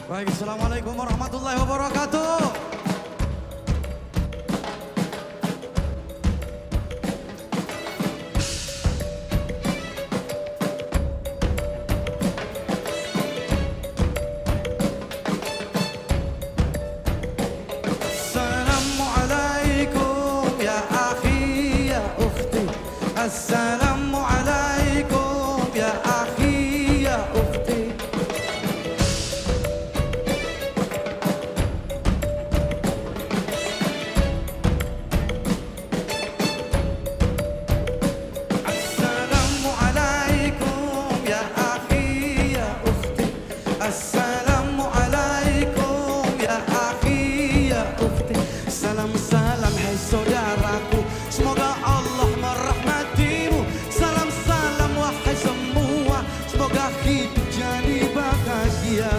Baik, Assalamualaikum warahmatullahi wabarakatuh. Assalamualaikum ya akhi ya ukhti. Assalamualaikum ya akhi ya ukhti. Assalamualaikum ya akhi ya ukhti. Assalamualaikum ya akhi ya ukhti. Salam salam hai saudaraku, semoga Allah merahmatimu. Salam salam wahai semua, semoga hidup jadi bahagia.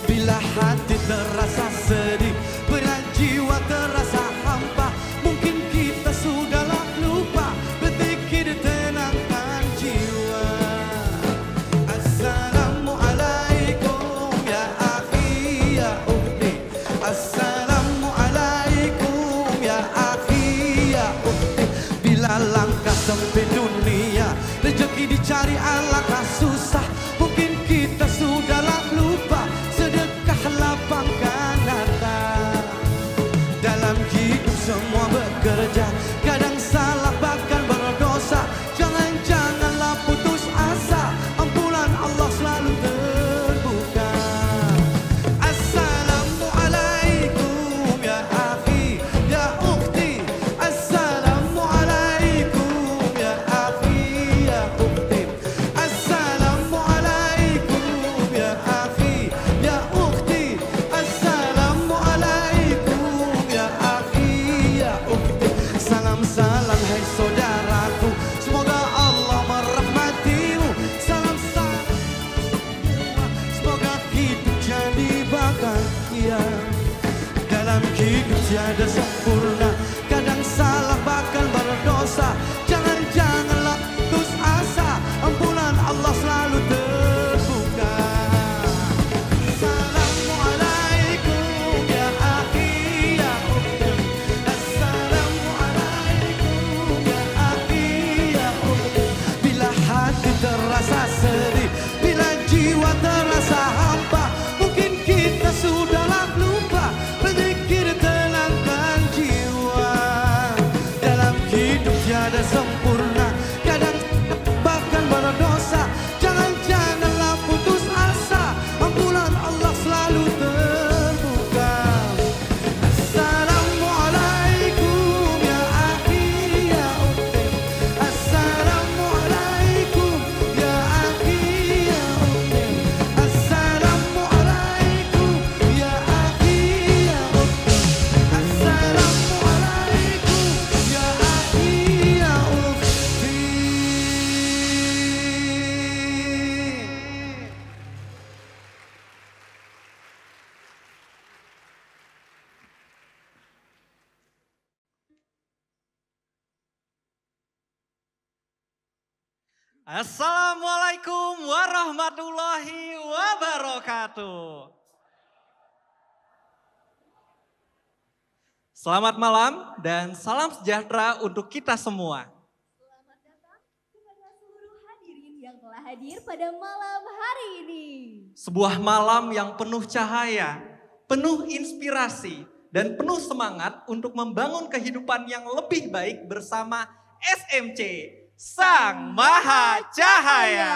Bila hati terasa sedih, bila jiwa terasa hampa, mungkin kita sudahlah lupa, berzikir tenangkan jiwa. Assalamualaikum ya akhi ya ukhti. Assalamualaikum ya akhi ya ukhti. Bila langkah sempit dunia, rezeki dicari alangkah susah, mungkin kita sudahlah lupa, sedekah lapangkan harta. Dalam hidup semua bekerja, kadang salah bahkan berdosa. Jangan-janganlah putus asa, ampunan Allah selalu terbuka. Assalamualaikum ya akhi ya ukhti. Assalamualaikum ya akhi ya ukhti. Assalamualaikum ya akhi ya ukhti. Assalamualaikum ya akhi ya ukhti. Salam salam hai saudaraku, semoga Allah merahmatimu. Salam salam semua, semoga hidup jadi bahagia. Dalam hidup tiada sempurna, kadang salah bahkan berdosa. Jangan-janganlah putus asa, ampunan Allah selalu terbuka. Assalamualaikum ya akhi ya ukhti. Assalamualaikum ya akhi ya ukhti. Bila hati terasa sedih, bila jiwa terasa hampa, mungkin kita sudahlah lupa, berzikir tenangkan jiwa. Dalam hidup tiada sempurna, kadang bahkan berdosa. Jangan-janganlah putus asa, ampunan Allah selalu terbuka. Assalamualaikum ya akhi ya ukhti. Assalamualaikum ya akhi ya ukhti. Assalamualaikum ya akhi ya ukhti. Assalamualaikum ya akhi ya ukhti. Assalamualaikum warahmatullahi wabarakatuh. Selamat malam dan salam sejahtera untuk kita semua. Selamat datang kepada seluruh hadirin yang telah hadir pada malam hari ini. Sebuah malam yang penuh cahaya, penuh inspirasi, dan penuh semangat untuk membangun kehidupan yang lebih baik bersama SMC, Sang Maha Cahaya.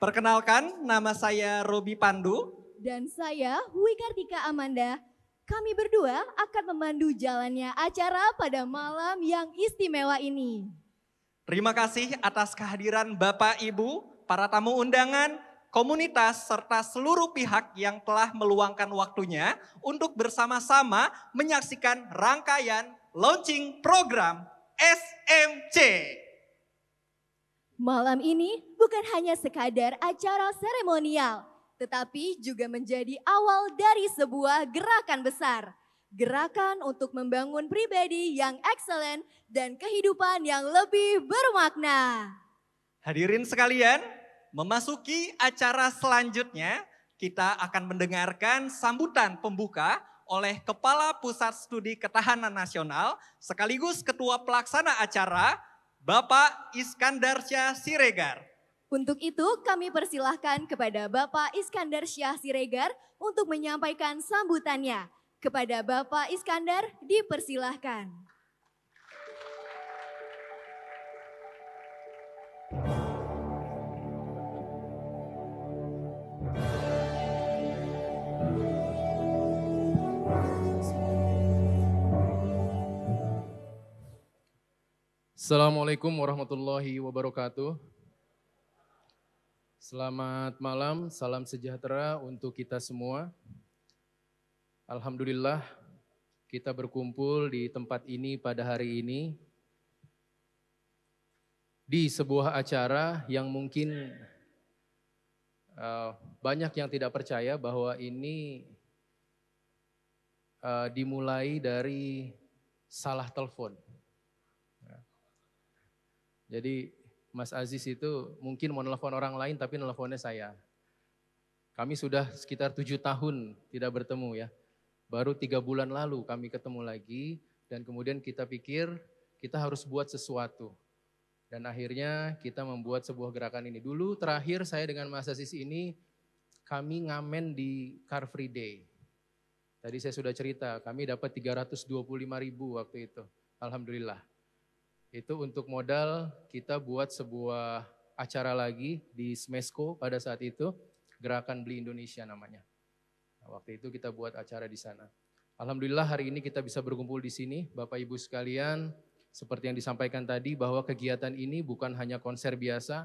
Perkenalkan, nama saya Robi Pandu. Dan saya, Hui Kartika Amanda. Kami berdua akan memandu jalannya acara pada malam yang istimewa ini. Terima kasih atas kehadiran Bapak Ibu, para tamu undangan, komunitas, serta seluruh pihak yang telah meluangkan waktunya untuk bersama-sama menyaksikan rangkaian launching program SMC. Malam ini bukan hanya sekadar acara seremonial, tetapi juga menjadi awal dari sebuah gerakan besar. Gerakan untuk membangun pribadi yang excellent dan kehidupan yang lebih bermakna. Hadirin sekalian, memasuki acara selanjutnya, kita akan mendengarkan sambutan pembuka oleh Kepala Pusat Studi Ketahanan Nasional sekaligus Ketua Pelaksana acara, Bapak Iskandar Syah Siregar. Untuk itu kami persilahkan kepada Bapak Iskandar Syah Siregar untuk menyampaikan sambutannya. Kepada Bapak Iskandar dipersilahkan. Assalamualaikum warahmatullahi wabarakatuh. Selamat malam, salam sejahtera untuk kita semua. Alhamdulillah kita berkumpul di tempat ini pada hari ini di sebuah acara yang mungkin banyak yang tidak percaya bahwa ini dimulai dari salah telepon. Jadi Mas Aziz itu mungkin mau nelfon orang lain tapi nelfonnya saya. Kami sudah sekitar 7 tahun tidak bertemu ya. Baru 3 bulan lalu kami ketemu lagi dan kemudian kita pikir kita harus buat sesuatu. Dan akhirnya kita membuat sebuah gerakan ini. Dulu terakhir saya dengan Mas Aziz ini kami ngamen di Car Free Day. Tadi saya sudah cerita kami dapat 325.000 waktu itu. Alhamdulillah. Itu untuk modal kita buat sebuah acara lagi di Smesco pada saat itu, Gerakan Beli Indonesia namanya. Nah, waktu itu kita buat acara di sana. Alhamdulillah hari ini kita bisa berkumpul di sini, Bapak Ibu sekalian, seperti yang disampaikan tadi bahwa kegiatan ini bukan hanya konser biasa,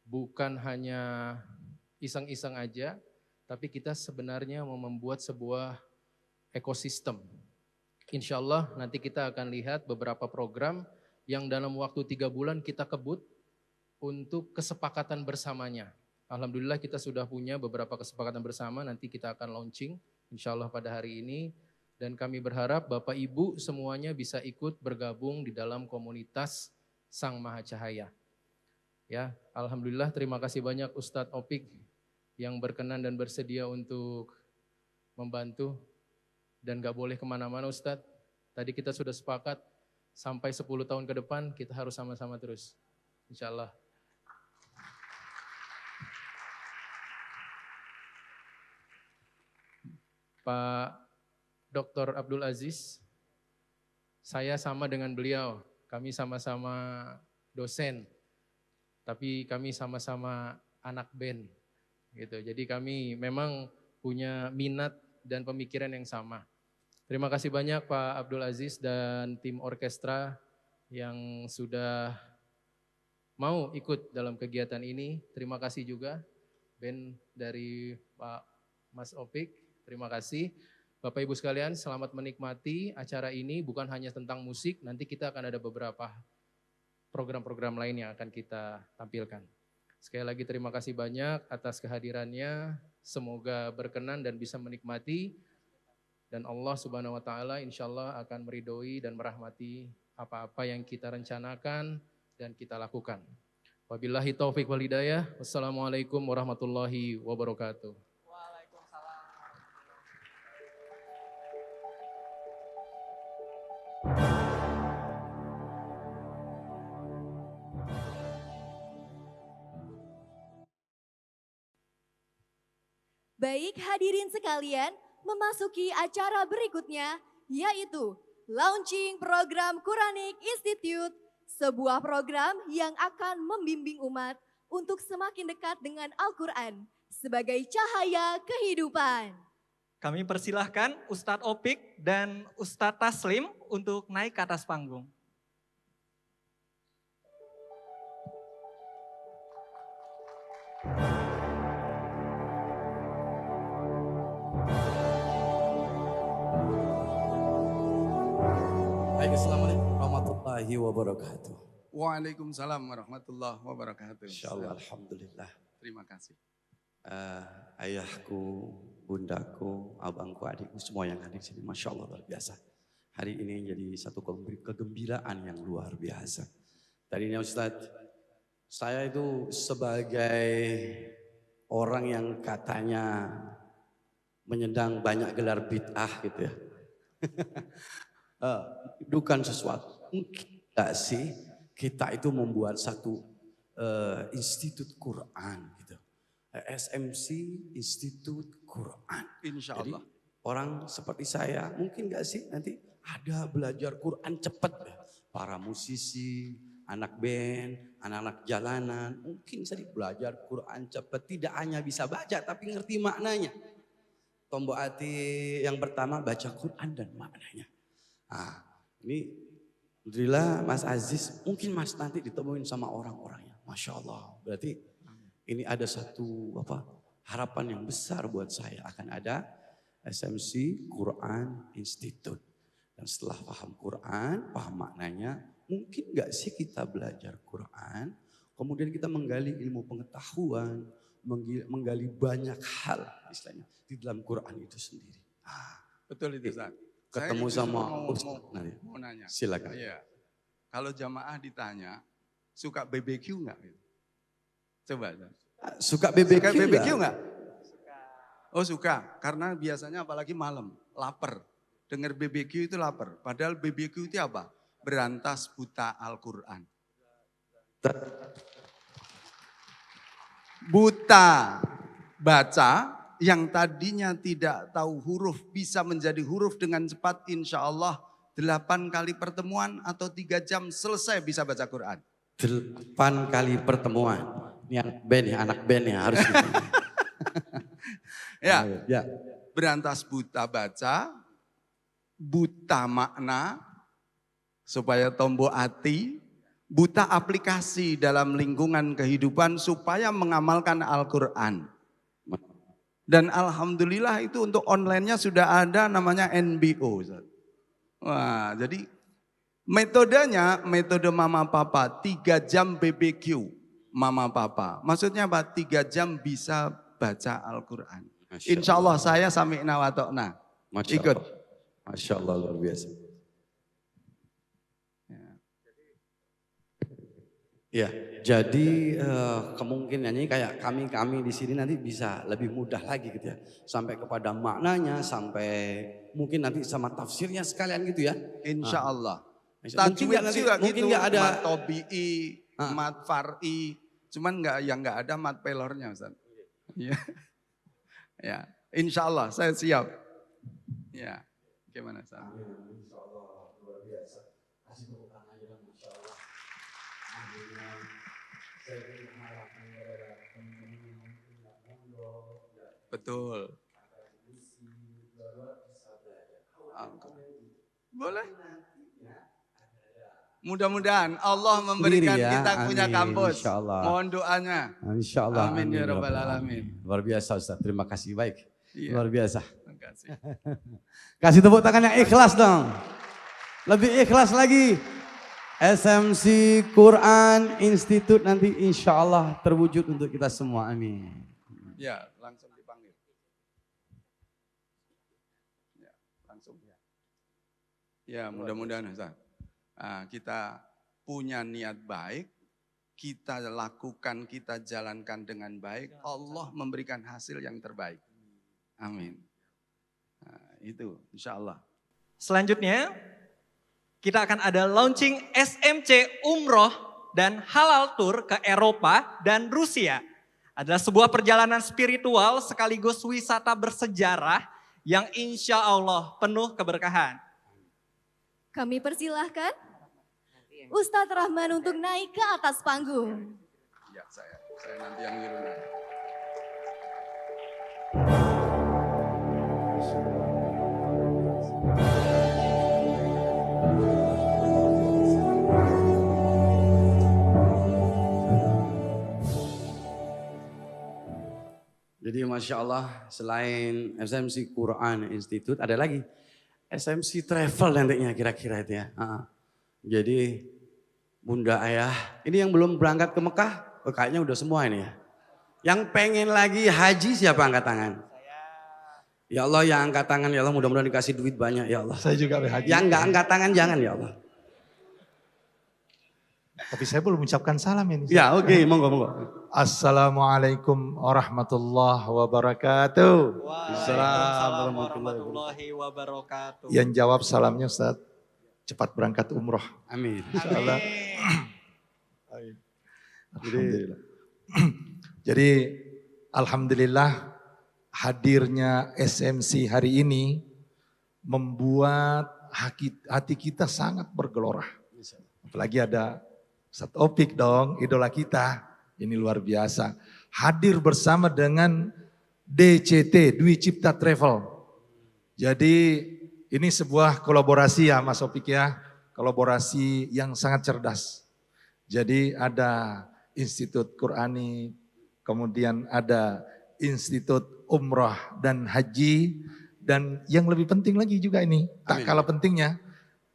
bukan hanya iseng-iseng aja, tapi kita sebenarnya mau membuat sebuah ekosistem. Insya Allah nanti kita akan lihat beberapa program yang dalam waktu 3 bulan kita kebut untuk kesepakatan bersamanya. Alhamdulillah kita sudah punya beberapa kesepakatan bersama, nanti kita akan launching insya Allah pada hari ini. Dan kami berharap Bapak Ibu semuanya bisa ikut bergabung di dalam komunitas Sang Maha Cahaya. Ya, Alhamdulillah terima kasih banyak Ustadz Opik yang berkenan dan bersedia untuk membantu. Dan gak boleh kemana-mana Ustadz, tadi kita sudah sepakat sampai 10 tahun ke depan kita harus sama-sama terus, insya Allah. Pak Dr. Abdul Aziz, saya sama dengan beliau, kami sama-sama dosen, tapi kami sama-sama anak band, gitu. Jadi kami memang punya minat dan pemikiran yang sama. Terima kasih banyak Pak Abdul Aziz dan tim orkestra yang sudah mau ikut dalam kegiatan ini. Terima kasih juga band dari Pak Mas Opik. Terima kasih. Bapak Ibu sekalian, selamat menikmati acara ini. Bukan hanya tentang musik, nanti kita akan ada beberapa program-program lain yang akan kita tampilkan. Sekali lagi terima kasih banyak atas kehadirannya. Semoga berkenan dan bisa menikmati. Dan Allah Subhanahu wa Ta'ala insya Allah akan meridhoi dan merahmati apa-apa yang kita rencanakan dan kita lakukan. Wabillahi taufiq wal hidayah. Wassalamualaikum warahmatullahi wabarakatuh. Waalaikumsalam. Baik hadirin sekalian, memasuki acara berikutnya yaitu launching program Quranic Institute, sebuah program yang akan membimbing umat untuk semakin dekat dengan Al-Quran sebagai cahaya kehidupan. Kami persilahkan Ustadz Opik dan Ustadz Taslim untuk naik ke atas panggung. Assalamualaikum warahmatullahi wabarakatuh. Waalaikumsalam warahmatullahi wabarakatuh. Insyaallah, alhamdulillah. Terima kasih. Ayahku, bundaku, abangku, adikku, semua yang hadir di sini, masya Allah luar biasa. Hari ini jadi satu kegembiraan yang luar biasa. Tadinya Ustadz Saya itu sebagai orang yang katanya menyedang banyak gelar bid'ah gitu ya. Bukan sesuatu. Mungkin enggak sih kita itu membuat satu institut Quran gitu. SMC Institut Quran. Insya Jadi Allah. orang seperti saya mungkin enggak sih nanti ada belajar Quran cepat ya. Para musisi, anak band, anak-anak jalanan mungkin bisa belajar Quran cepat. Tidak hanya bisa baca tapi ngerti maknanya. Tombok hati yang pertama baca Quran dan maknanya. Nah, ini alhamdulillah Mas Aziz mungkin Mas nanti ditemuin sama orang-orangnya. Masya Allah. Berarti ini ada satu harapan yang besar buat saya. Akan ada SMC Quran Institute. Dan setelah paham Quran, paham maknanya, mungkin gak sih kita belajar Quran, kemudian kita menggali ilmu pengetahuan, menggali banyak hal istilahnya di dalam Quran itu sendiri. Betul itu Ustaz. Ketemu Saya sama justru Ustaz nanti. mau nanya. Silakan. Iya. Kalau jamaah ditanya, suka BBQ nggak? Coba. Suka BBQ Suka BBQ nggak? nggak? Oh suka, karena biasanya apalagi malam, lapar. Dengar BBQ itu lapar. Padahal BBQ itu apa? Berantas buta Al-Quran. Buta baca yang tadinya tidak tahu huruf bisa menjadi huruf dengan cepat, insya Allah 8 kali pertemuan atau 3 jam selesai bisa baca Quran. 8 kali pertemuan. Ini anak band ya harus. Ya, berantas buta baca, buta makna, supaya tombok hati, buta aplikasi dalam lingkungan kehidupan supaya mengamalkan Al-Quran. Dan alhamdulillah itu untuk online-nya sudah ada namanya NBO. Wah, jadi metodenya, metode mama papa, 3 jam BBQ mama papa. Maksudnya apa? 3 jam bisa baca Al-Quran. Insya Allah saya sami'na wa ta'na. Ikut. Masya Allah luar biasa. Ya, jadi kemungkinannya kayak kami di sini nanti bisa lebih mudah lagi gitu ya. Sampai kepada maknanya, sampai mungkin nanti sama tafsirnya sekalian gitu ya. Insya Allah. Mungkin nggak nanti, mungkin nggak ada mat tobi'i, mat far'i. Cuman nggak ada mat pelornya Ustaz. Iya. Ya, insya Allah saya siap. Ya, gimana Ustaz? Insya Allah luar biasa. Kasih tepuk tangan aja Masya Allah. Betul. Boleh. Mudah-mudahan Allah memberikan kita punya kampus. Mohon doanya. Insya Allah. Amin ya rabbal alamin. Luar biasa Ustaz. Terima kasih baik. Iya. Luar biasa. Terima kasih. Kasih tepuk tangan yang ikhlas dong. Lebih ikhlas lagi. SMC Quran Institute nanti insya Allah terwujud untuk kita semua. Amin. Ya, langsung dipanggil. Ya, langsung. Ya, mudah-mudahan Ustaz. Kita punya niat baik, kita lakukan, kita jalankan dengan baik, Allah memberikan hasil yang terbaik. Amin. Itu insya Allah. Selanjutnya, kita akan ada launching SMC Umroh dan Halal Tour ke Eropa dan Rusia. Adalah sebuah perjalanan spiritual sekaligus wisata bersejarah yang insya Allah penuh keberkahan. Kami persilahkan Ustadz Rahman untuk naik ke atas panggung. Ya, saya nanti yang nyuruh. Jadi Masya Allah selain SMC Quran Institute ada lagi SMC Travel nantinya kira-kira itu ya. Jadi Bunda Ayah, ini yang belum berangkat ke Mekah, kayaknya udah semua ini ya. Yang pengen lagi haji siapa angkat tangan? Ya Allah yang angkat tangan ya Allah mudah-mudahan dikasih duit banyak ya Allah. Saya juga haji. Yang enggak angkat tangan jangan ya Allah. Tapi saya belum mengucapkan salam ini. Ya oke, monggo monggo. Assalamualaikum warahmatullahi wabarakatuh. Waalaikumsalam warahmatullahi wabarakatuh. Yang jawab salamnya Ustaz, cepat berangkat umroh. Amin. Insyaallah. Alhamdulillah. Jadi alhamdulillah hadirnya SMC hari ini membuat hati kita sangat bergelora. Apalagi ada Ustaz Opik dong, idola kita. Ini luar biasa. Hadir bersama dengan DCT, Dwi Cipta Travel. Jadi ini sebuah kolaborasi ya Mas Opik ya. Kolaborasi yang sangat cerdas. Jadi ada Institut Qurani, kemudian ada Institut Umrah dan Haji. Dan yang lebih penting lagi juga ini, tak kalah pentingnya,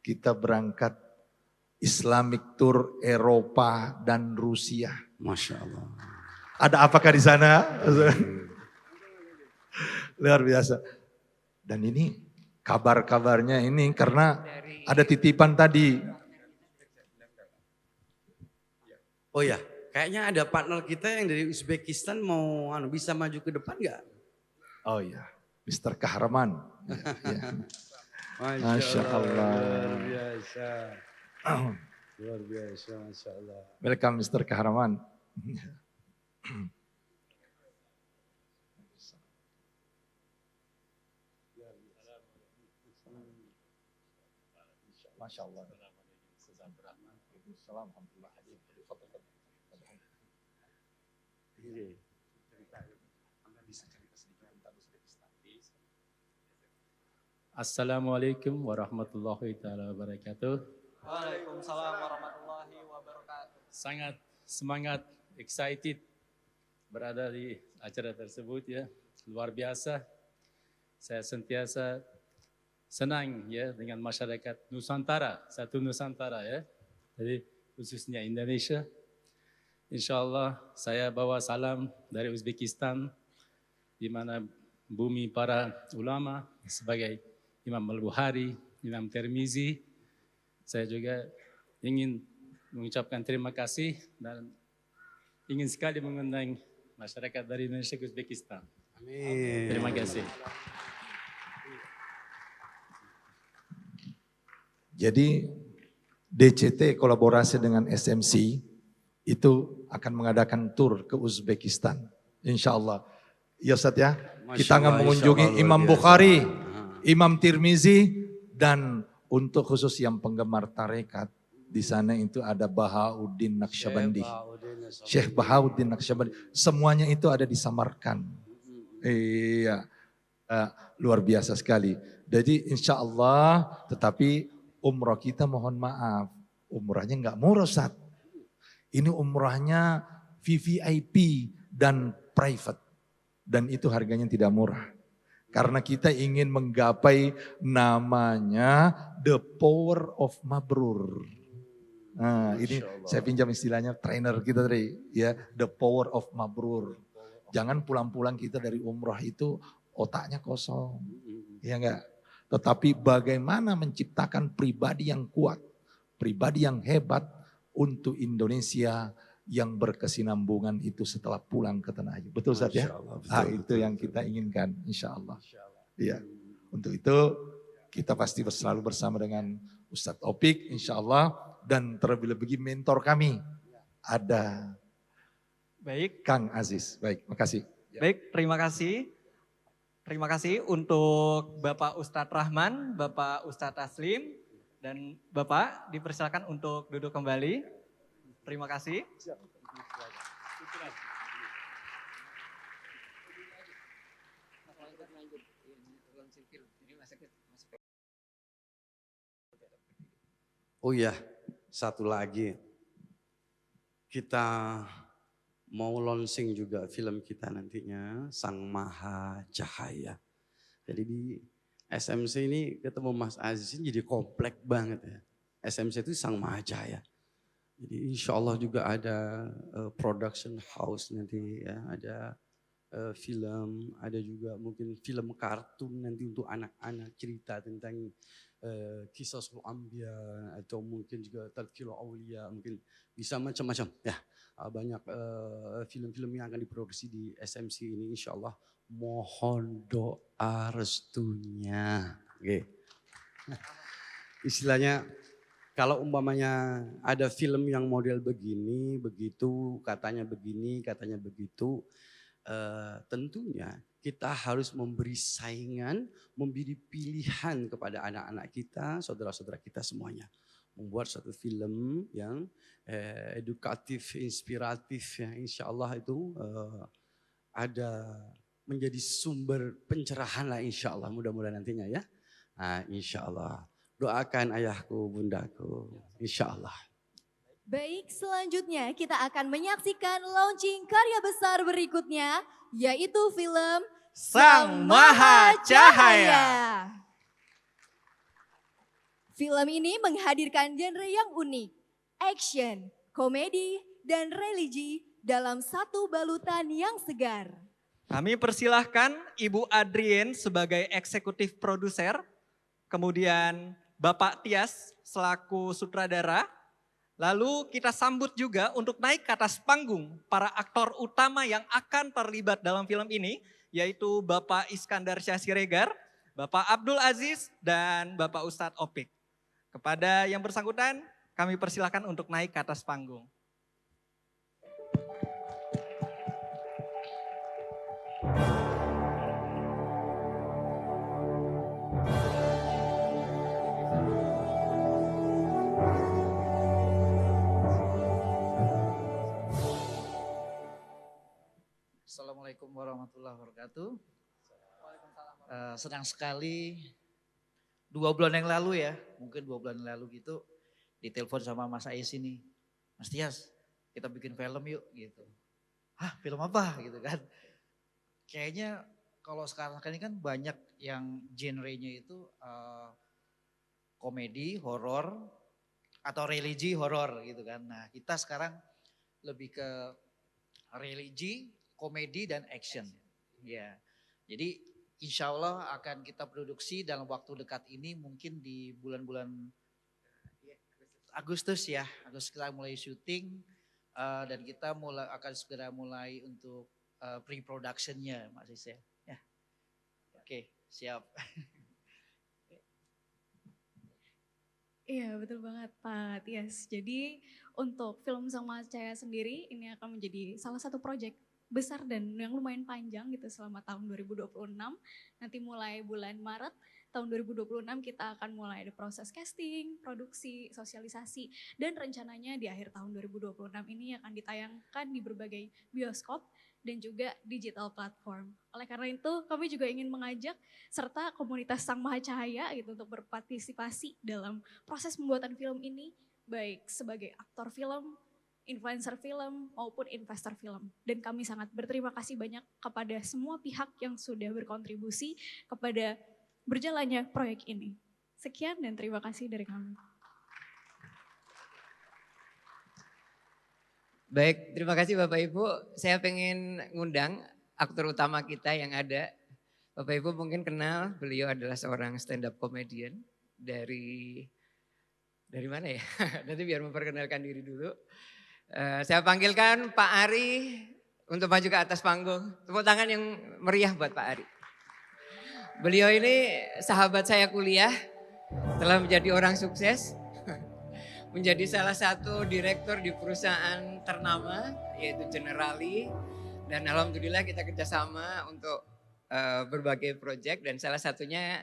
kita berangkat Islamic Tour Eropa dan Rusia. Masya Allah. Ada apakah di sana? Luar biasa. Dan ini kabar-kabarnya ini karena ada titipan tadi. Oh ya, kayaknya ada partner kita yang dari Uzbekistan mau bisa maju ke depan nggak? Oh iya, Mr. Kahraman. Ya. Masya Allah. Luar biasa. Luar biasa, Masya Allah. Welcome Mr. Kahraman. Masya Allah. Assalamualaikum warahmatullahi taala wabarakatuh. Waalaikumsalam warahmatullahi wabarakatuh. Sangat semangat, excited berada di acara tersebut ya. Luar biasa. Saya sentiasa senang ya dengan masyarakat Nusantara, satu Nusantara ya. Jadi khususnya Indonesia. Insyaallah saya bawa salam dari Uzbekistan di mana bumi para ulama sebagai Imam Al-Bukhari, Imam Tirmizi. Saya juga ingin mengucapkan terima kasih dan ingin sekali mengundang masyarakat dari Indonesia ke Uzbekistan. Amin. Terima kasih. Jadi DCT kolaborasi dengan SMC itu akan mengadakan tur ke Uzbekistan. Insya Allah. Ya Ustaz ya, kita akan mengunjungi Imam Bukhari, Imam Tirmizi, dan untuk khusus yang penggemar tarekat, di sana itu ada Bahauddin Naqsyabandi. Syekh Bahauddin Naqsyabandi. Semuanya itu ada di Samarkand. Iya, luar biasa sekali. Jadi insya Allah, tetapi umroh kita mohon maaf, umrahnya nggak murah Ustaz. Ini umrahnya VVIP dan private. Dan itu harganya tidak murah. Karena kita ingin menggapai namanya the power of mabrur. Nah ini saya pinjam istilahnya trainer kita tadi. Ya, the power of mabrur. Jangan pulang-pulang kita dari umrah itu otaknya kosong. Ya enggak? Tetapi bagaimana menciptakan pribadi yang kuat. Pribadi yang hebat untuk Indonesia yang berkesinambungan itu setelah pulang ke tanah air. Betul Ustaz ya? Itu yang kita inginkan insya Allah. Iya. Untuk itu kita pasti selalu bersama dengan Ustadz Opik insya Allah. Dan terlebih-lebih mentor kami ada Baik. Kang Aziz. Baik, makasih. Baik, terima kasih. Terima kasih untuk Bapak Ustadz Rahman, Bapak Ustadz Taslim, dan Bapak dipersilakan untuk duduk kembali. Terima kasih. Oh iya, satu lagi. Kita mau launching juga film kita nantinya, Sang Maha Cahaya. Jadi di SMC ini ketemu Mas Aziz ini jadi komplek banget ya. SMC itu Sang Maha Cahaya. Jadi insya Allah juga ada production house nanti ya, ada film, ada juga mungkin film kartun nanti untuk anak-anak cerita tentang Qisasul Anbiya atau mungkin juga Tadhkirul Aulia, mungkin bisa macam-macam ya. Banyak film-film yang akan diproduksi di SMC ini insya Allah. Mohon doa restunya. Oke. Istilahnya kalau umpamanya ada film yang model begini, begitu, katanya begini, katanya begitu, tentunya kita harus memberi saingan, memberi pilihan kepada anak-anak kita, saudara-saudara kita semuanya. Membuat satu film yang edukatif, inspiratif, ya insya Allah itu ada menjadi sumber pencerahan lah insya Allah, mudah-mudahan nantinya ya. Nah, insya Allah. Doakan ayahku, bundaku, insya Allah. Baik, selanjutnya kita akan menyaksikan launching karya besar berikutnya, yaitu film Sang Maha Cahaya. Film ini menghadirkan genre yang unik, action, komedi, dan religi dalam satu balutan yang segar. Kami persilahkan Ibu Adrien sebagai eksekutif produser, kemudian Bapak Tias selaku sutradara. Lalu kita sambut juga untuk naik ke atas panggung para aktor utama yang akan terlibat dalam film ini, yaitu Bapak Iskandar Syah Siregar, Bapak Abdul Aziz, dan Bapak Ustadz Opik. Kepada yang bersangkutan, kami persilahkan untuk naik ke atas panggung. Assalamualaikum warahmatullahi wabarakatuh. Senang sekali 2 bulan yang lalu ya, mungkin 2 bulan yang lalu gitu, ditelepon sama Mas Ais ini. Mas Tias, kita bikin film yuk gitu. Hah, film apa gitu kan. Kayaknya kalau sekarang ini kan banyak yang genrenya itu komedi, horor, atau religi horor gitu kan. Nah kita sekarang lebih ke religi, komedi dan action. Ya, jadi insya Allah akan kita produksi dalam waktu dekat ini, mungkin di bulan-bulan Agustus ya. Agustus kita mulai syuting dan kita akan segera mulai untuk pre-productionnya, Mas Sis ya. Oke, siap. Iya betul banget Pak Tias. Jadi untuk film Sang Maha Cahaya sendiri ini akan menjadi salah satu proyek besar dan yang lumayan panjang gitu selama tahun 2026. Nanti mulai bulan Maret tahun 2026 kita akan mulai ada proses casting, produksi, sosialisasi, dan rencananya di akhir tahun 2026 ini akan ditayangkan di berbagai bioskop dan juga digital platform. Oleh karena itu kami juga ingin mengajak serta komunitas Sang Maha Cahaya gitu untuk berpartisipasi dalam proses pembuatan film ini, baik sebagai aktor film, influencer film maupun investor film. Dan kami sangat berterima kasih banyak kepada semua pihak yang sudah berkontribusi kepada berjalannya proyek ini. Sekian dan terima kasih dari kami. Baik, terima kasih Bapak Ibu. Saya pengen ngundang aktor utama kita yang ada. Bapak Ibu mungkin kenal, beliau adalah seorang stand up comedian dari mana ya? Nanti biar memperkenalkan diri dulu. Saya panggilkan Pak Ari untuk maju ke atas panggung. Tepuk tangan yang meriah buat Pak Ari. Beliau ini sahabat saya kuliah, telah menjadi orang sukses, menjadi salah satu direktur di perusahaan ternama yaitu Generali. Dan alhamdulillah kita kerjasama untuk berbagai proyek dan salah satunya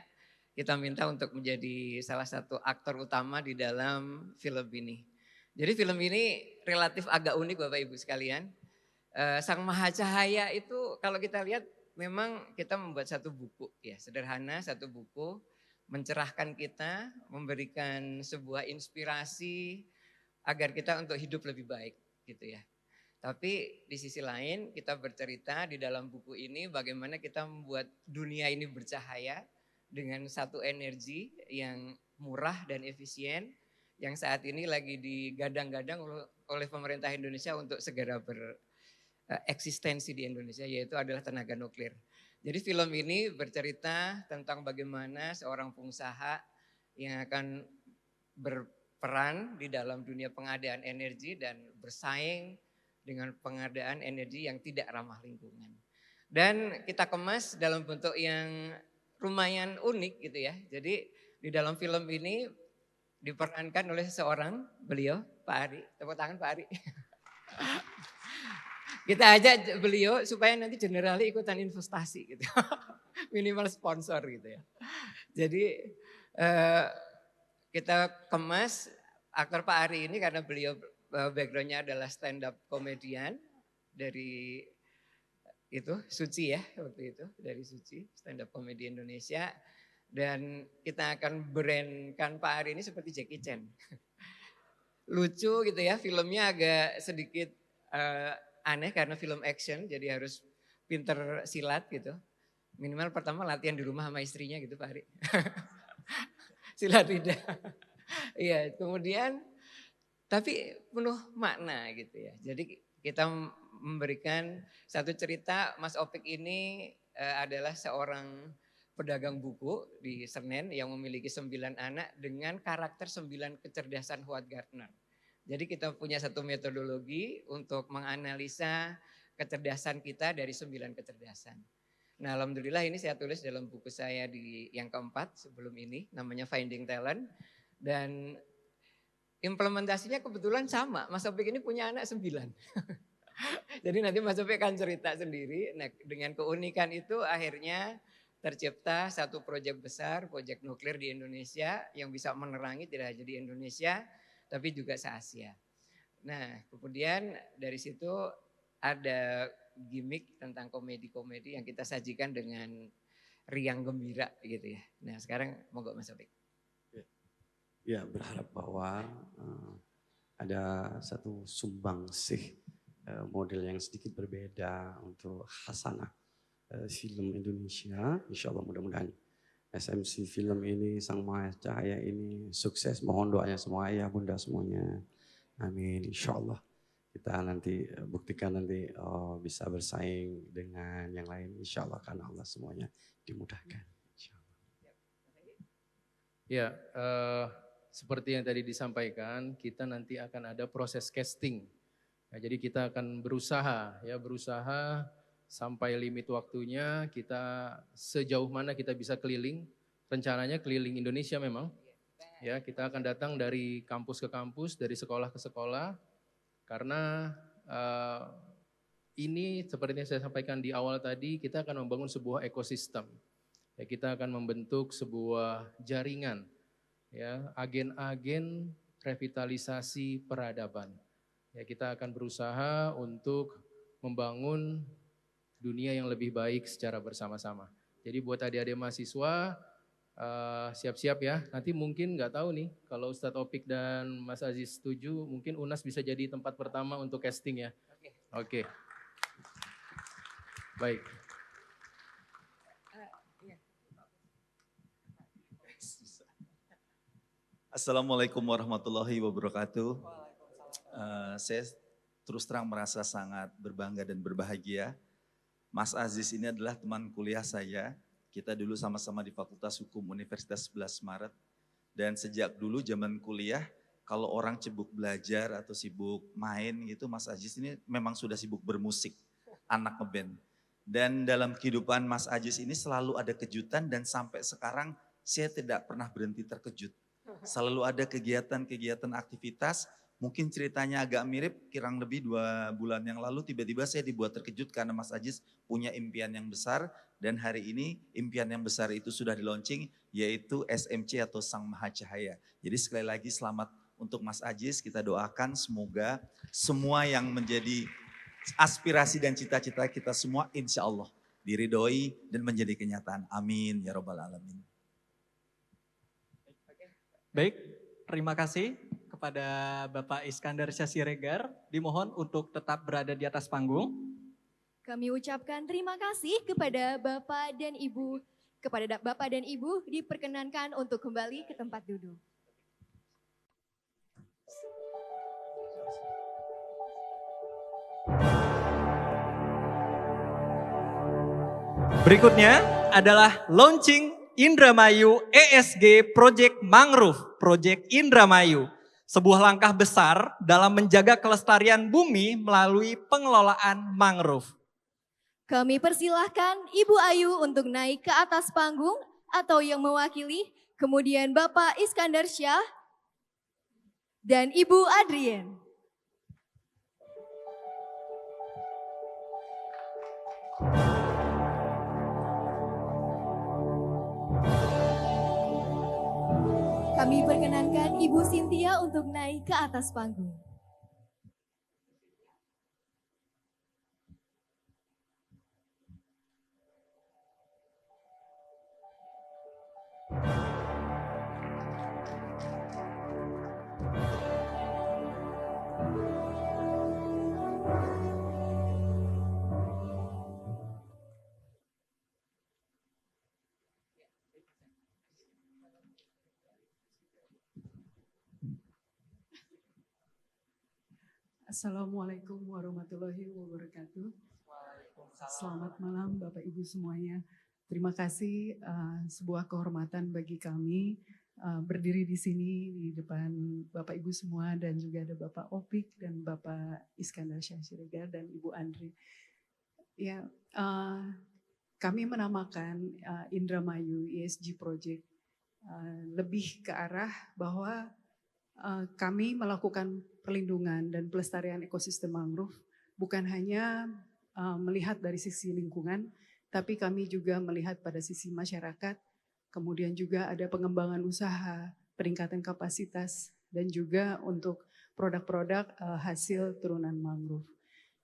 kita minta untuk menjadi salah satu aktor utama di dalam film ini. Jadi film ini relatif agak unik Bapak Ibu sekalian. Sang Maha Cahaya itu kalau kita lihat memang kita membuat satu buku ya, sederhana satu buku, mencerahkan kita, memberikan sebuah inspirasi agar kita untuk hidup lebih baik gitu ya. Tapi di sisi lain kita bercerita di dalam buku ini bagaimana kita membuat dunia ini bercahaya dengan satu energi yang murah dan efisien yang saat ini lagi digadang-gadang oleh pemerintah Indonesia untuk segera bereksistensi di Indonesia, yaitu adalah tenaga nuklir. Jadi film ini bercerita tentang bagaimana seorang pengusaha yang akan berperan di dalam dunia pengadaan energi dan bersaing dengan pengadaan energi yang tidak ramah lingkungan. Dan kita kemas dalam bentuk yang lumayan unik gitu ya. Jadi di dalam film ini diperankan oleh seorang beliau, Pak Ari. Tepuk tangan Pak Ari. Kita ajak beliau supaya nanti Generali ikutan investasi gitu. Minimal sponsor gitu ya. Jadi kita kemas aktor Pak Ari ini karena beliau backgroundnya adalah stand up komedian dari itu Suci ya waktu itu, dari Suci stand up komedi Indonesia, dan kita akan brandkan Pak Ari ini seperti Jackie Chan. Lucu gitu ya, filmnya agak sedikit aneh karena film action, jadi harus pinter silat gitu. Minimal pertama latihan di rumah sama istrinya gitu Pak Ari. Silat lidah. Iya, kemudian tapi penuh makna gitu ya. Jadi kita memberikan satu cerita, Mas Opik ini adalah seorang pedagang buku di Senen yang memiliki 9 anak dengan karakter 9 kecerdasan Howard Gardner. Jadi kita punya satu metodologi untuk menganalisa kecerdasan kita dari 9 kecerdasan. Nah alhamdulillah ini saya tulis dalam buku saya yang keempat sebelum ini, namanya Finding Talent. Dan implementasinya kebetulan sama, Mas Opik ini punya anak 9. Jadi nanti Mas Opik akan cerita sendiri. Nah dengan keunikan itu akhirnya tercipta satu proyek besar, proyek nuklir di Indonesia yang bisa menerangi tidak hanya di Indonesia, tapi juga se-Asia. Nah kemudian dari situ ada gimmick tentang komedi-komedi yang kita sajikan dengan riang gembira gitu ya. Nah sekarang monggo Mas Opik. Ya berharap bahwa ada satu sumbangsih model yang sedikit berbeda untuk khasanah film Indonesia. Insya Allah mudah-mudahan SMC film ini, Sang Maha Cahaya ini sukses. Mohon doanya semua ayah bunda semuanya. Amin. Insya Allah kita nanti buktikan nanti bisa bersaing dengan yang lain. Insya Allah karena Allah semuanya dimudahkan. Insya Allah. Ya, seperti yang tadi disampaikan, kita nanti akan ada proses casting. Nah, jadi kita akan berusaha sampai limit waktunya, kita sejauh mana kita bisa keliling. Rencananya keliling Indonesia memang. Ya, kita akan datang dari kampus ke kampus, dari sekolah ke sekolah. Karena ini seperti yang saya sampaikan di awal tadi, kita akan membangun sebuah ekosistem. Ya, kita akan membentuk sebuah jaringan, ya, agen-agen revitalisasi peradaban. Ya, kita akan berusaha untuk membangun dunia yang lebih baik secara bersama-sama. Jadi buat adik-adik mahasiswa, siap-siap ya. Nanti mungkin nggak tahu nih, kalau Ustadz Opik dan Mas Aziz setuju, mungkin UNAS bisa jadi tempat pertama untuk casting ya. Oke. Baik. Assalamualaikum warahmatullahi wabarakatuh. Saya terus terang merasa sangat berbangga dan berbahagia. Mas Aziz ini adalah teman kuliah saya. Kita dulu sama-sama di Fakultas Hukum Universitas 11 Maret. Dan sejak dulu zaman kuliah, kalau orang sibuk belajar atau sibuk main gitu, Mas Aziz ini memang sudah sibuk bermusik, anak ngeband. Dan dalam kehidupan Mas Aziz ini selalu ada kejutan dan sampai sekarang saya tidak pernah berhenti terkejut. Selalu ada kegiatan-kegiatan aktivitas. Mungkin ceritanya agak mirip, kurang lebih 2 bulan yang lalu tiba-tiba saya dibuat terkejut karena Mas Aziz punya impian yang besar. Dan hari ini impian yang besar itu sudah di launching, yaitu SMC atau Sang Maha Cahaya. Jadi sekali lagi selamat untuk Mas Aziz, kita doakan semoga semua yang menjadi aspirasi dan cita-cita kita semua insya Allah diridhoi dan menjadi kenyataan. Amin ya robbal alamin. Baik, terima kasih kepada Bapak Iskandar Syasiregar. Dimohon untuk tetap berada di atas panggung. Kami ucapkan terima kasih kepada Bapak dan Ibu. Kepada Bapak dan Ibu diperkenankan untuk kembali ke tempat duduk. Berikutnya adalah launching Indramayu ESG Project Mangrove, Project Indramayu. Sebuah langkah besar dalam menjaga kelestarian bumi melalui pengelolaan mangrove. Kami persilahkan Ibu Ayu untuk naik ke atas panggung atau yang mewakili, kemudian Bapak Iskandar Syah dan Ibu Adrien. Kami perkenankan Ibu Cynthia untuk naik ke atas panggung. Assalamualaikum warahmatullahi wabarakatuh. Selamat malam Bapak Ibu semuanya. Terima kasih, sebuah kehormatan bagi kami berdiri di sini di depan Bapak Ibu semua dan juga ada Bapak Opik dan Bapak Iskandar Syah Siregar dan Ibu Andri. Ya, kami menamakan Indramayu ESG Project lebih ke arah bahwa kami melakukan perlindungan dan pelestarian ekosistem mangrove bukan hanya melihat dari sisi lingkungan, tapi kami juga melihat pada sisi masyarakat, kemudian juga ada pengembangan usaha, peningkatan kapasitas, dan juga untuk produk-produk hasil turunan mangrove.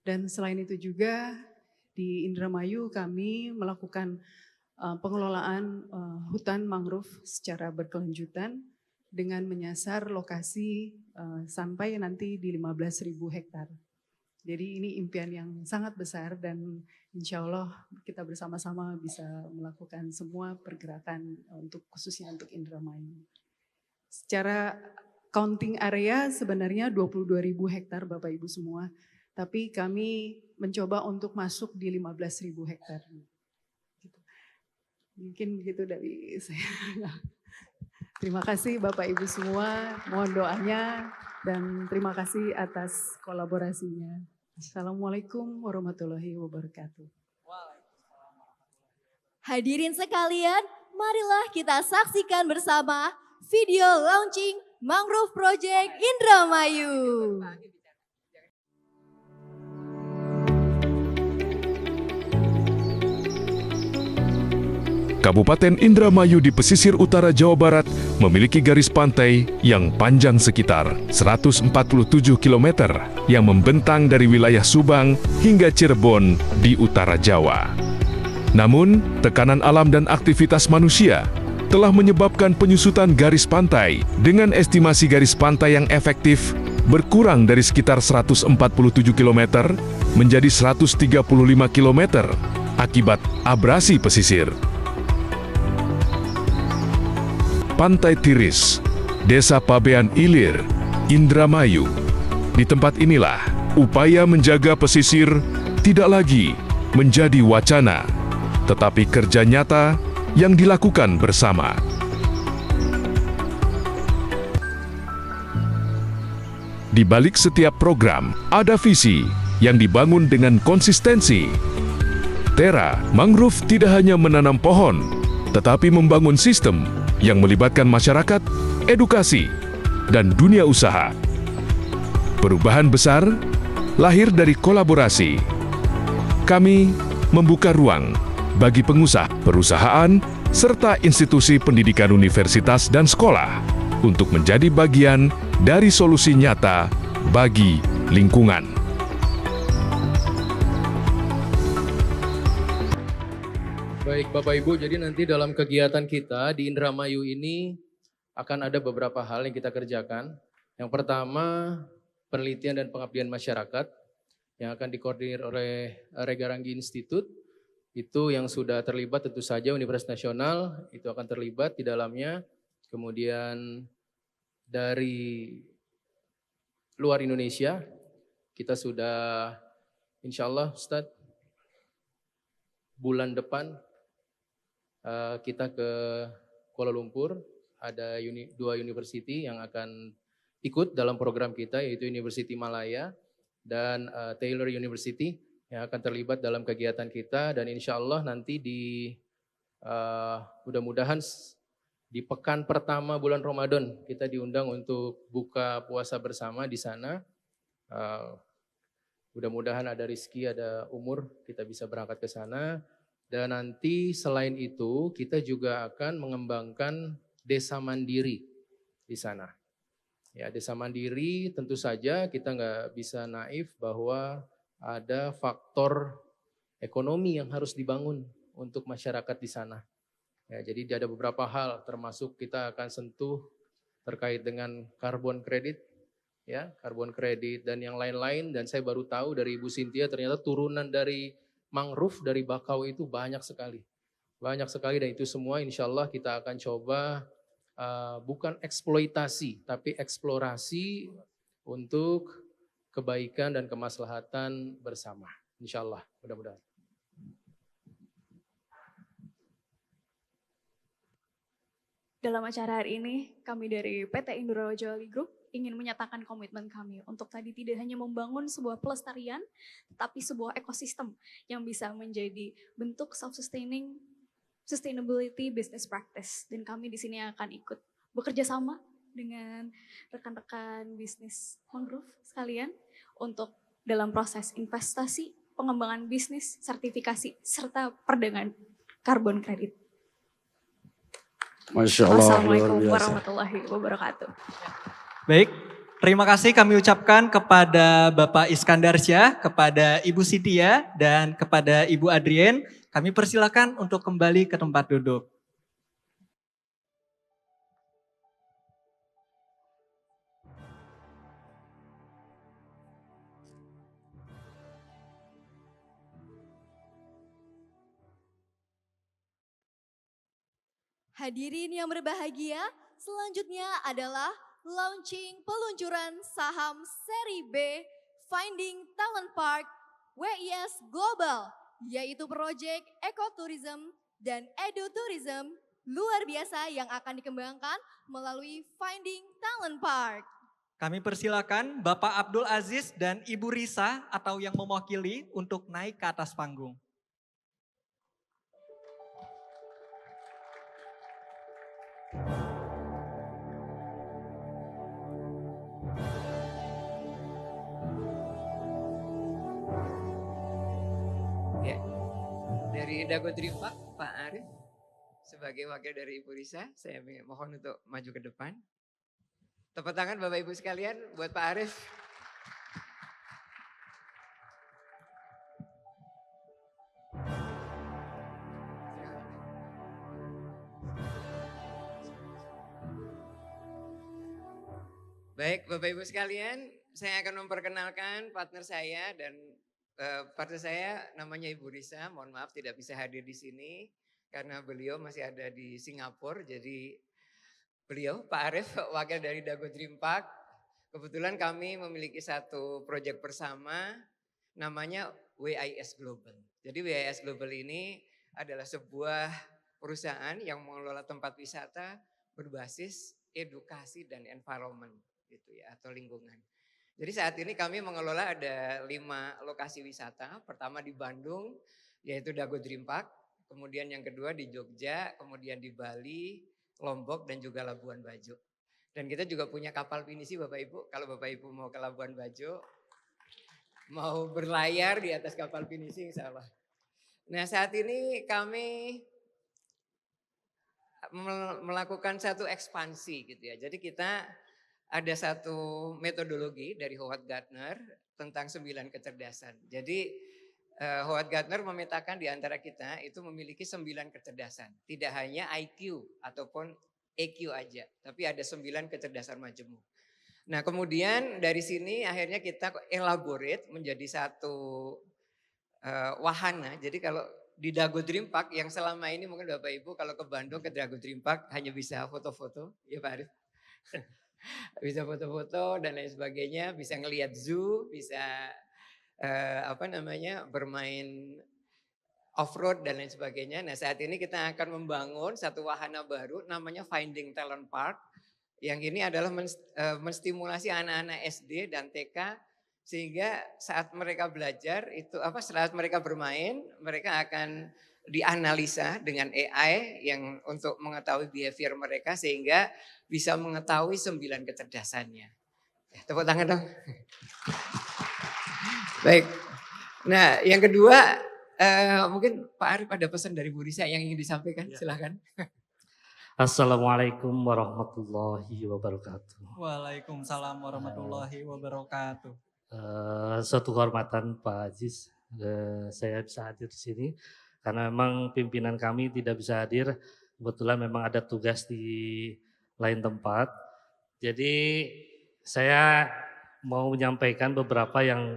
Dan selain itu juga di Indramayu kami melakukan pengelolaan hutan mangrove secara berkelanjutan, dengan menyasar lokasi sampai nanti di 15.000 hektar. Jadi ini impian yang sangat besar dan insya Allah kita bersama-sama bisa melakukan semua pergerakan untuk khususnya untuk Indramayu. Secara counting area sebenarnya 22.000 hektar Bapak Ibu semua, tapi kami mencoba untuk masuk di 15.000 hektar. Mungkin begitu dari saya. Terima kasih Bapak Ibu semua, mohon doanya dan terima kasih atas kolaborasinya. Assalamualaikum warahmatullahi wabarakatuh. Hadirin sekalian, marilah kita saksikan bersama video launching Mangrove Project Indramayu. Kabupaten Indramayu di pesisir utara Jawa Barat memiliki garis pantai yang panjang sekitar 147 km yang membentang dari wilayah Subang hingga Cirebon di utara Jawa. Namun, tekanan alam dan aktivitas manusia telah menyebabkan penyusutan garis pantai dengan estimasi garis pantai yang efektif berkurang dari sekitar 147 km menjadi 135 km akibat abrasi pesisir. Pantai Tiris, Desa Pabean Ilir, Indramayu. Di tempat inilah upaya menjaga pesisir tidak lagi menjadi wacana, tetapi kerja nyata yang dilakukan bersama. Di balik setiap program, ada visi yang dibangun dengan konsistensi. Tera Mangrove tidak hanya menanam pohon, tetapi membangun sistem yang melibatkan masyarakat, edukasi, dan dunia usaha. Perubahan besar lahir dari kolaborasi. Kami membuka ruang bagi pengusaha, perusahaan, serta institusi pendidikan universitas dan sekolah untuk menjadi bagian dari solusi nyata bagi lingkungan. Baik Bapak Ibu, jadi nanti dalam kegiatan kita di Indramayu ini akan ada beberapa hal yang kita kerjakan. Yang pertama, penelitian dan pengabdian masyarakat yang akan dikoordinir oleh Regaranggi Institute. Itu yang sudah terlibat tentu saja Universitas Nasional, itu akan terlibat di dalamnya. Kemudian dari luar Indonesia, kita sudah insya Allah Ustadz bulan depan kita ke Kuala Lumpur, ada dua university yang akan ikut dalam program kita, yaitu University Malaya dan Taylor University yang akan terlibat dalam kegiatan kita, dan insya Allah nanti mudah-mudahan di pekan pertama bulan Ramadan kita diundang untuk buka puasa bersama di sana. Mudah-mudahan ada rezeki, ada umur, kita bisa berangkat ke sana. Dan nanti selain itu kita juga akan mengembangkan desa mandiri di sana. Ya, desa mandiri tentu saja kita nggak bisa naif bahwa ada faktor ekonomi yang harus dibangun untuk masyarakat di sana. Ya, jadi ada beberapa hal, termasuk kita akan sentuh terkait dengan carbon credit, ya, carbon credit dan yang lain-lain. Dan saya baru tahu dari Ibu Cynthia ternyata turunan dari mangrove, dari bakau itu banyak sekali. Banyak sekali, dan itu semua insya Allah kita akan coba bukan eksploitasi, tapi eksplorasi untuk kebaikan dan kemaslahatan bersama. Insya Allah, mudah-mudahan. Dalam acara hari ini, kami dari PT Indura Jali Group ingin menyatakan komitmen kami untuk tadi tidak hanya membangun sebuah pelestarian, tetapi sebuah ekosistem yang bisa menjadi bentuk sustainability business practice. Dan kami di sini akan ikut bekerja sama dengan rekan-rekan bisnis mangrove sekalian untuk dalam proses investasi, pengembangan bisnis, sertifikasi, serta perdagangan karbon kredit. Masya Allah, Assalamualaikum luar biasa. warahmatullahi wabarakatuh. Baik, terima kasih kami ucapkan kepada Bapak Iskandar Syah, kepada Ibu Cynthia, dan kepada Ibu Adrien. Kami persilakan untuk kembali ke tempat duduk. Hadirin yang berbahagia, selanjutnya adalah launching peluncuran saham seri B Finding Talent Park WIS Global, yaitu proyek ekotourism dan edutourism luar biasa yang akan dikembangkan melalui Finding Talent Park. Kami persilakan Bapak Abdul Aziz dan Ibu Risa atau yang mewakili untuk naik ke atas panggung. Ya, dari Dago Dream Park, Pak Arif sebagai wakil dari Ibu Risa, saya mohon untuk maju ke depan. Tepuk tangan Bapak Ibu sekalian buat Pak Arif. Baik Bapak Ibu sekalian, saya akan memperkenalkan partner saya, dan partner saya namanya Ibu Risa. Mohon maaf tidak bisa hadir di sini karena beliau masih ada di Singapura. Jadi beliau Pak Arif, wakil dari Dago Dream Park. Kebetulan kami memiliki satu proyek bersama namanya WIS Global. Jadi WIS Global ini adalah sebuah perusahaan yang mengelola tempat wisata berbasis edukasi dan environment gitu ya, atau lingkungan. Jadi saat ini kami mengelola ada 5 lokasi wisata. Pertama di Bandung yaitu Dago Dream Park, kemudian yang kedua di Jogja, kemudian di Bali, Lombok, dan juga Labuan Bajo. Dan kita juga punya kapal pinisi Bapak Ibu. Kalau Bapak Ibu mau ke Labuan Bajo, mau berlayar di atas kapal pinisi insya Allah. Nah saat ini kami melakukan satu ekspansi gitu ya. Jadi kita ada satu metodologi dari Howard Gardner tentang 9 kecerdasan. Jadi Howard Gardner memetakan di antara kita itu memiliki 9 kecerdasan. Tidak hanya IQ ataupun EQ aja, tapi ada 9 kecerdasan majemuk. Nah kemudian dari sini akhirnya kita elaborate menjadi satu wahana. Jadi kalau di Dago Dream Park yang selama ini mungkin Bapak Ibu kalau ke Bandung ke Dago Dream Park hanya bisa foto-foto, ya Pak Arif. Bisa foto-foto dan lain sebagainya, bisa ngelihat zoo, bisa bermain off-road dan lain sebagainya. Nah saat ini kita akan membangun satu wahana baru namanya Finding Talent Park. Yang ini adalah menstimulasi anak-anak SD dan TK sehingga saat mereka belajar itu saat mereka bermain mereka akan dianalisa dengan AI yang untuk mengetahui behavior mereka sehingga bisa mengetahui 9 kecerdasannya. Tepuk tangan dong. Baik. Nah, yang kedua mungkin Pak Arif ada pesan dari Bu Risa yang ingin disampaikan, silakan. Assalamualaikum warahmatullahi wabarakatuh. Waalaikumsalam warahmatullahi wabarakatuh. Suatu kehormatan Pak Aziz, saya bisa hadir di sini karena memang pimpinan kami tidak bisa hadir. Kebetulan memang ada tugas di lain tempat. Jadi saya mau menyampaikan beberapa yang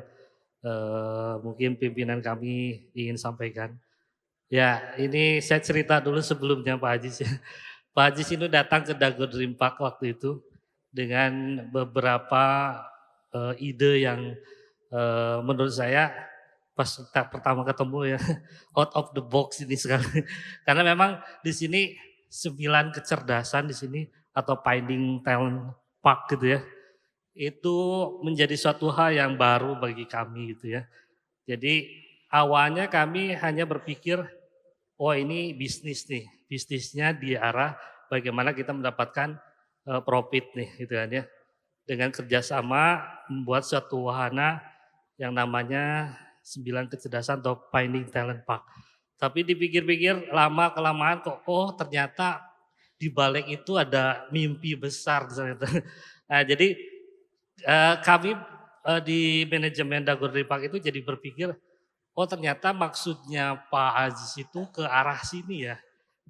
mungkin pimpinan kami ingin sampaikan. Ya, ini saya cerita dulu sebelumnya Pak Aziz. Pak Aziz ini datang ke Dago Dream Park waktu itu dengan beberapa ide yang menurut saya pas pertama ketemu ya out of the box ini sekali. Karena memang di sini 9 kecerdasan di sini atau Finding Talent Park gitu ya. Itu menjadi suatu hal yang baru bagi kami gitu ya. Jadi awalnya kami hanya berpikir, oh ini bisnis nih, bisnisnya di arah bagaimana kita mendapatkan profit nih gitu kan ya. Dengan kerjasama membuat suatu wahana yang namanya 9 kecerdasan atau Finding Talent Park. Tapi dipikir-pikir lama kelamaan kok, oh ternyata di balik itu ada mimpi besar. Nah jadi kami di manajemen Dago Dream Park itu jadi berpikir, oh ternyata maksudnya Pak Aziz itu ke arah sini ya.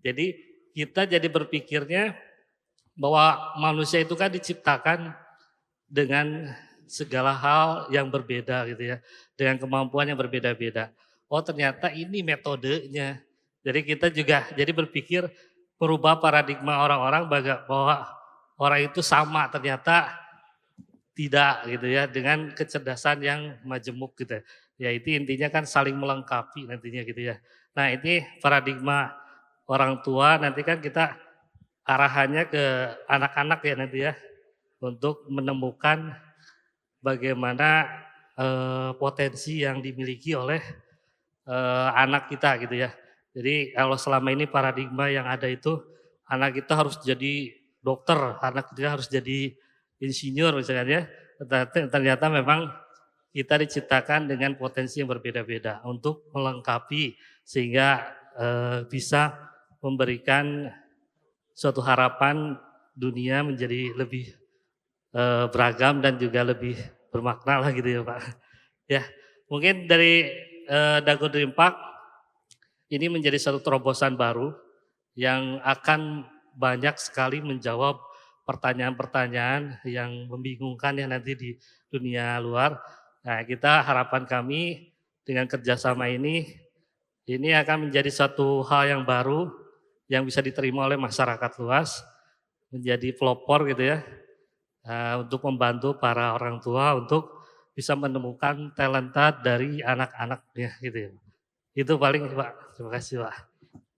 Jadi kita jadi berpikirnya bahwa manusia itu kan diciptakan dengan segala hal yang berbeda gitu ya. Dengan kemampuan yang berbeda-beda. Oh ternyata ini metodenya. Jadi kita juga jadi berpikir merubah paradigma orang-orang bahwa orang itu sama, ternyata tidak gitu ya, dengan kecerdasan yang majemuk gitu. Ya itu intinya kan saling melengkapi nantinya gitu ya. Nah ini paradigma orang tua nanti kan kita arahannya ke anak-anak ya nanti ya. Untuk menemukan bagaimana potensi yang dimiliki oleh anak kita gitu ya. Jadi kalau selama ini paradigma yang ada itu anak kita harus jadi dokter, anak kita harus jadi insinyur misalnya ya. Ternyata memang kita diciptakan dengan potensi yang berbeda-beda untuk melengkapi sehingga bisa memberikan suatu harapan dunia menjadi lebih beragam dan juga lebih bermakna lah gitu ya Pak. Ya mungkin dari Dago Dream Park ini menjadi satu terobosan baru yang akan banyak sekali menjawab pertanyaan-pertanyaan yang membingungkan ya nanti di dunia luar. Nah kita harapan kami dengan kerjasama ini akan menjadi satu hal yang baru yang bisa diterima oleh masyarakat luas, menjadi pelopor gitu ya. Untuk membantu para orang tua untuk bisa menemukan talenta dari anak-anaknya gitu ya. Itu paling Pak. Terima kasih Pak.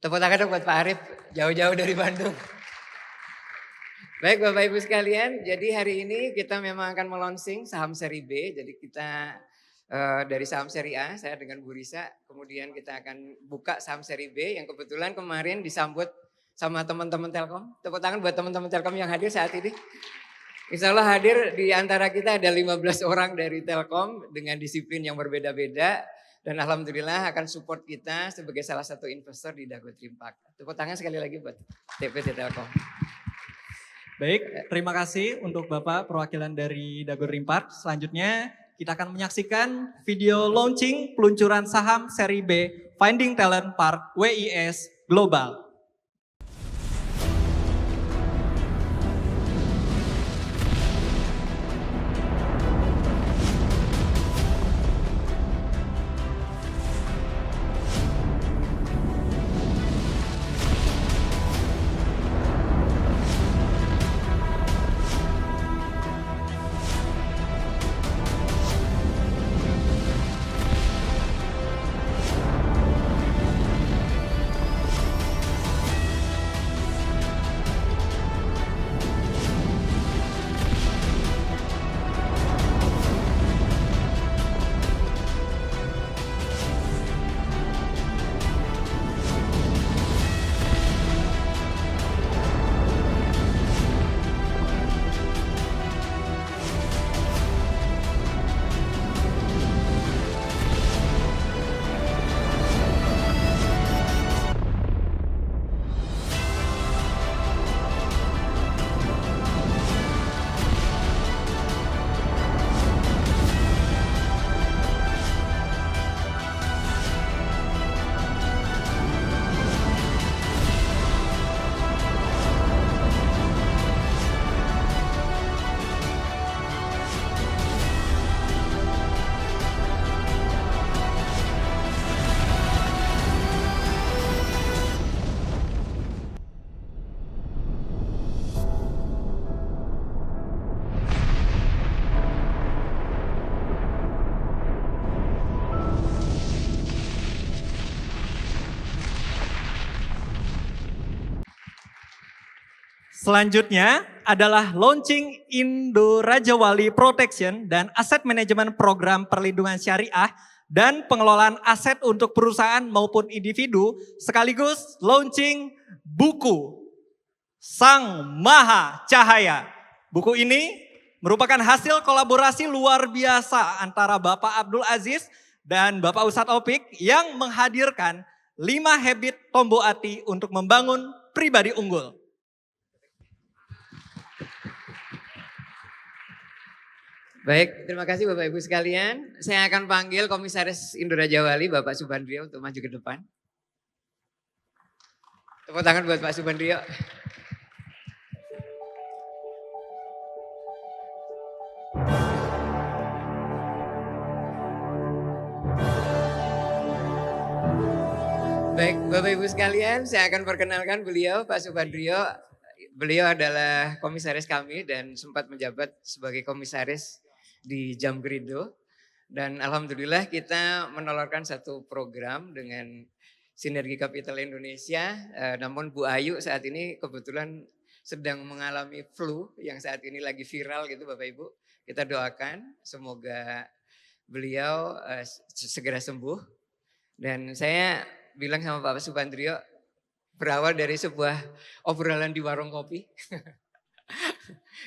Tepuk tangan dong buat Pak Arif, jauh-jauh dari Bandung. Baik Bapak Ibu sekalian, jadi hari ini kita memang akan melonsing saham seri B. Jadi kita dari saham seri A, saya dengan Bu Risa, kemudian kita akan buka saham seri B yang kebetulan kemarin disambut sama teman-teman Telkom. Tepuk tangan buat teman-teman Telkom yang hadir saat ini. Insya Allah hadir di antara kita ada 15 orang dari Telkom dengan disiplin yang berbeda-beda. Dan Alhamdulillah akan support kita sebagai salah satu investor di Dago Dream Park. Tepuk tangan sekali lagi buat TPT Telkom. Baik, terima kasih untuk Bapak perwakilan dari Dago Dream Park. Selanjutnya kita akan menyaksikan video launching peluncuran saham seri B Finding Talent Park WIS Global. Selanjutnya adalah launching Indo Raja Wali Protection dan Asset Management Program Perlindungan Syariah dan pengelolaan aset untuk perusahaan maupun individu, sekaligus launching buku Sang Maha Cahaya. Buku ini merupakan hasil kolaborasi luar biasa antara Bapak Abdul Aziz dan Bapak Ustadz Opik yang menghadirkan 5 habit Tombo Ati untuk membangun pribadi unggul. Baik, terima kasih Bapak Ibu sekalian. Saya akan panggil Komisaris Indo Raja Wali Bapak Subandrio untuk maju ke depan. Tepuk tangan buat Pak Subandrio. Baik, Bapak Ibu sekalian, saya akan perkenalkan beliau, Pak Subandrio. Beliau adalah komisaris kami dan sempat menjabat sebagai komisaris di Jamgrindo. Dan alhamdulillah kita menelurkan satu program dengan Sinergi Kapital Indonesia. Namun Bu Ayu saat ini kebetulan sedang mengalami flu yang saat ini lagi viral gitu Bapak Ibu. Kita doakan semoga beliau segera sembuh. Dan saya bilang sama Pak Subandrio, berawal dari sebuah obrolan di warung kopi.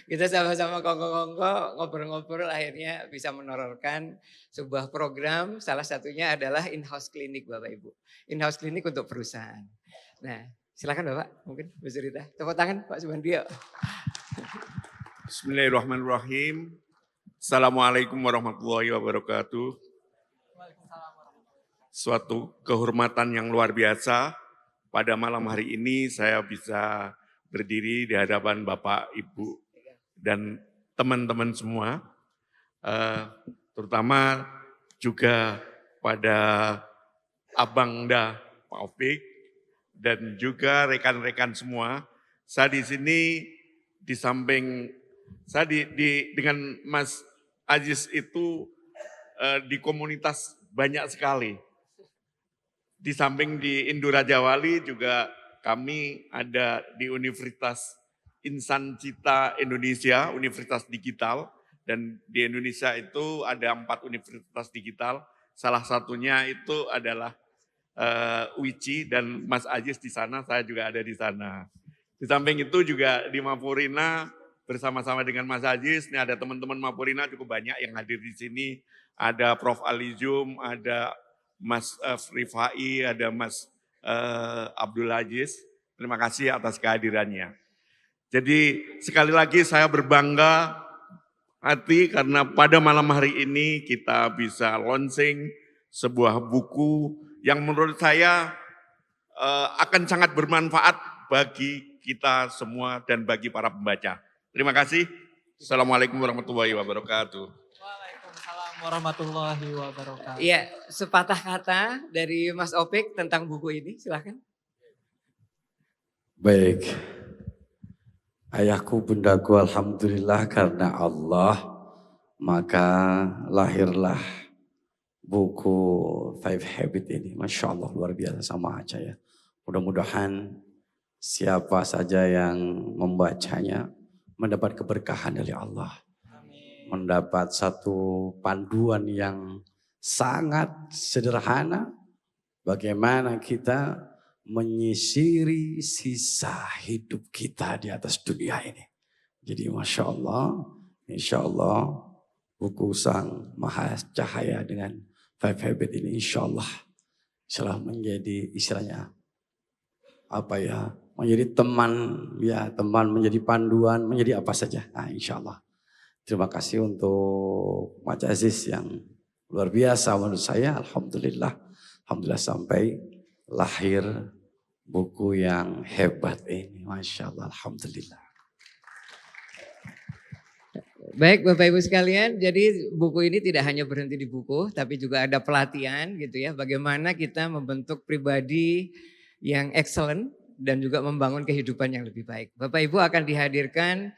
Kita sama-sama kongko-kongko, ngobrol-ngobrol, akhirnya bisa menororkan sebuah program, salah satunya adalah in-house clinic Bapak Ibu. In-house clinic untuk perusahaan. Nah, silakan Bapak, mungkin bercerita. Tepuk tangan Pak Subandrio. Bismillahirrahmanirrahim. Assalamualaikum warahmatullahi wabarakatuh. Suatu kehormatan yang luar biasa. Pada malam hari ini saya bisa berdiri di hadapan Bapak, Ibu, dan teman-teman semua. Terutama juga pada Abang Da Pak Opik dan juga rekan-rekan semua. Saya di sini di samping saya dengan Mas Aziz itu di komunitas banyak sekali. Di samping di Indo Raja Wali juga kami ada di Universitas Insan Cita Indonesia, Universitas Digital. Dan di Indonesia itu ada 4 universitas digital. Salah satunya itu adalah UICI dan Mas Aziz di sana, saya juga ada di sana. Di samping itu juga di Mapurina bersama-sama dengan Mas Aziz, ini ada teman-teman Mapurina cukup banyak yang hadir di sini. Ada Prof. Ali Zum, ada Mas Rifai, ada Mas Abdul Aziz. Terima kasih atas kehadirannya. Jadi sekali lagi saya berbangga hati karena pada malam hari ini kita bisa launching sebuah buku yang menurut saya akan sangat bermanfaat bagi kita semua dan bagi para pembaca. Terima kasih. Assalamualaikum warahmatullahi wabarakatuh. Warahmatullahi wabarakatuh. Iya, sepatah kata dari Mas Opik tentang buku ini, silahkan. Baik. Ayahku, bundaku, alhamdulillah karena Allah, maka lahirlah buku Five Habits ini. Masya Allah, luar biasa, sama aja ya. Mudah-mudahan siapa saja yang membacanya mendapat keberkahan dari Allah. Mendapat satu panduan yang sangat sederhana bagaimana kita menyisiri sisa hidup kita di atas dunia ini. Jadi Masya Allah, Insya Allah buku Sang Maha Cahaya dengan Five Habits ini Insya Allah menjadi istilahnya apa ya, menjadi teman ya, teman menjadi panduan, menjadi apa saja. Nah Insya Allah. Terima kasih untuk Mas Aziz yang luar biasa menurut saya. Alhamdulillah. Alhamdulillah sampai lahir buku yang hebat ini. Masya Allah. Alhamdulillah. Baik Bapak Ibu sekalian, jadi buku ini tidak hanya berhenti di buku, tapi juga ada pelatihan gitu ya. Bagaimana kita membentuk pribadi yang excellent dan juga membangun kehidupan yang lebih baik. Bapak Ibu akan dihadirkan.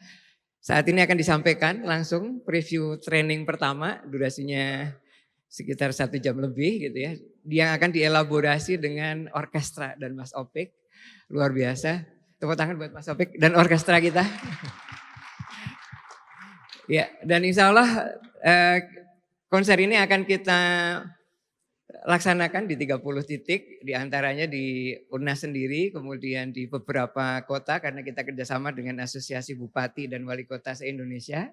Saat ini akan disampaikan langsung preview training pertama, durasinya sekitar 1 jam lebih gitu ya. Yang akan dielaborasi dengan orkestra dan Mas Opik, luar biasa. Tepuk tangan buat Mas Opik dan orkestra kita. Ya, dan insya Allah konser ini akan kita laksanakan di 30 titik, diantaranya di UNAS sendiri, kemudian di beberapa kota karena kita kerjasama dengan Asosiasi Bupati dan Wali Kota se-Indonesia.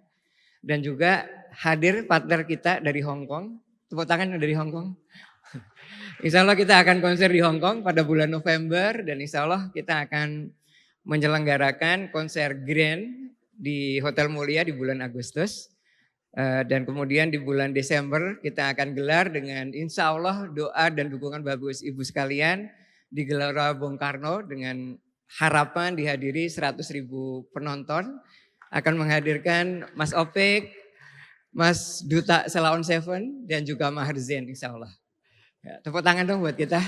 Dan juga hadir partner kita dari Hong Kong, tepuk tangan dari Hong Kong. Insya Allah kita akan konser di Hong Kong pada bulan November dan insya Allah kita akan menyelenggarakan konser grand di Hotel Mulia di bulan Agustus. Dan kemudian di bulan Desember kita akan gelar dengan insya Allah doa dan dukungan Bapak Ibu sekalian di Gelora Bung Karno dengan harapan dihadiri 100.000 penonton. Akan menghadirkan Mas Opik, Mas Duta Selaon Seven dan juga Maher Zain insya Allah. Ya, tepuk tangan dong buat kita.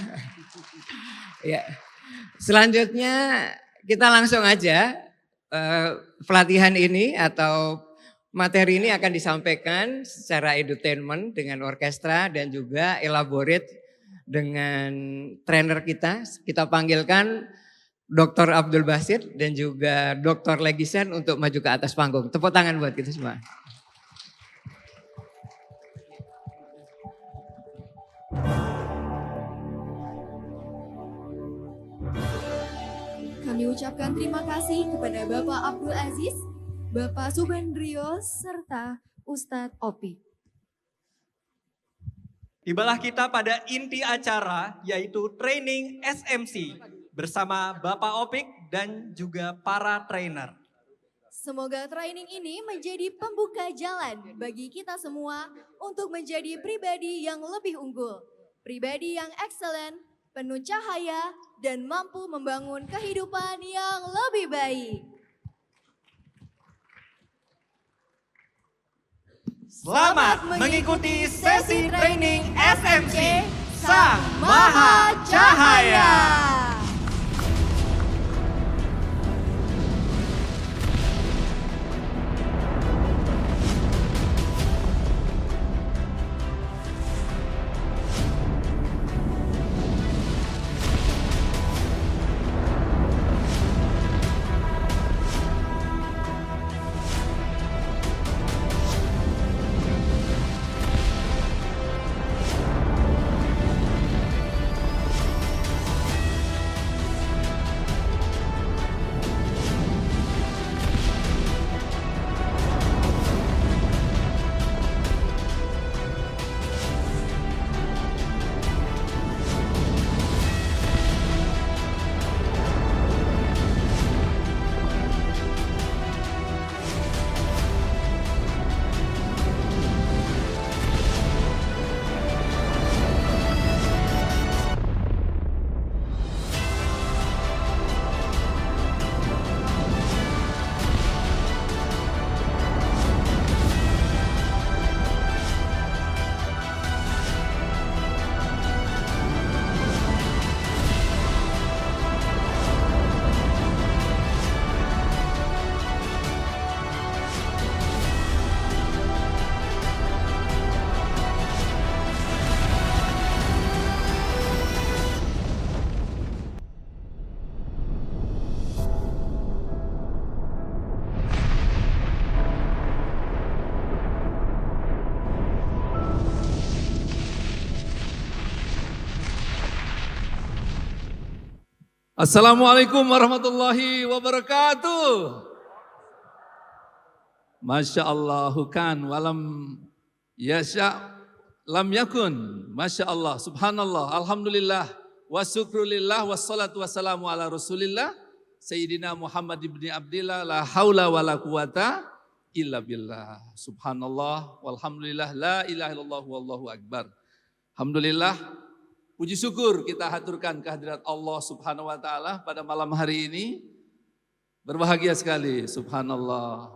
Ya. Selanjutnya kita langsung aja pelatihan ini atau materi ini akan disampaikan secara edutainment dengan orkestra dan juga elaborate dengan trainer kita. Kita panggilkan Dr. Abdul Basit dan juga Dr. Legisen untuk maju ke atas panggung. Tepuk tangan buat kita semua. Kami ucapkan terima kasih kepada Bapak Abdul Aziz, Bapak Subandrio, serta Ustadz Opik. Tibalah kita pada inti acara yaitu training SMC bersama Bapak Opik dan juga para trainer. Semoga training ini menjadi pembuka jalan bagi kita semua untuk menjadi pribadi yang lebih unggul, pribadi yang excellent, penuh cahaya, dan mampu membangun kehidupan yang lebih baik. Selamat mengikuti sesi training SMC Sang Maha Cahaya. Assalamualaikum warahmatullahi wabarakatuh. Masya Allah kan walam yasha lam yakun. Masya Allah, subhanallah, alhamdulillah, wa syukrulillah, wassalatu wassalamu ala rasulillah, Sayyidina Muhammad ibni Abdillah, la hawla wa la quwata illa billah. Subhanallah, walhamdulillah, la ilaha illallah, wallahu akbar. Alhamdulillah, puji syukur kita haturkan kehadirat Allah Subhanahu wa taala pada malam hari ini. Berbahagia sekali, subhanallah,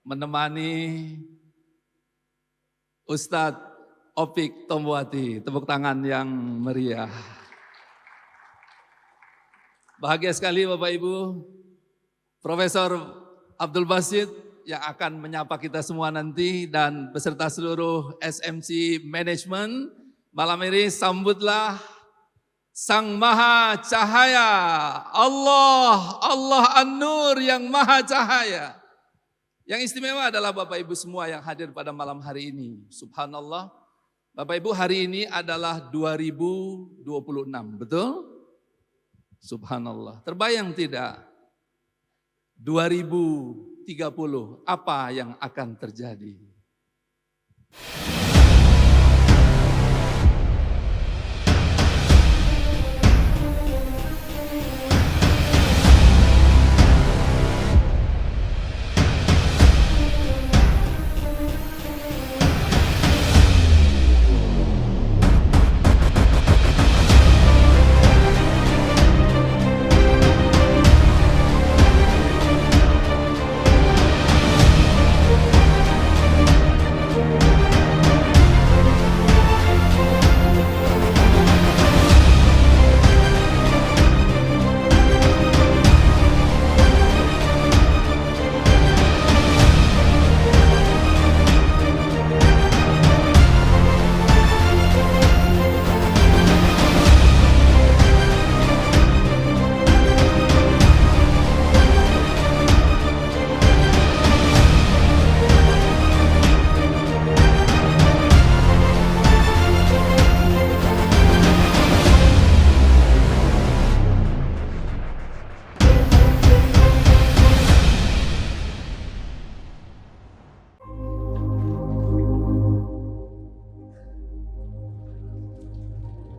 menemani Ustadz Opik Tomboati. Tepuk tangan yang meriah. Bahagia sekali Bapak Ibu, Profesor Abdul Basit yang akan menyapa kita semua nanti dan beserta seluruh SMC Management. Malam ini sambutlah Sang Maha Cahaya, Allah An-Nur yang Maha Cahaya. Yang istimewa adalah Bapak Ibu semua yang hadir pada malam hari ini. Subhanallah, Bapak Ibu hari ini adalah 2026, betul? Subhanallah, terbayang tidak? 2030, apa yang akan terjadi?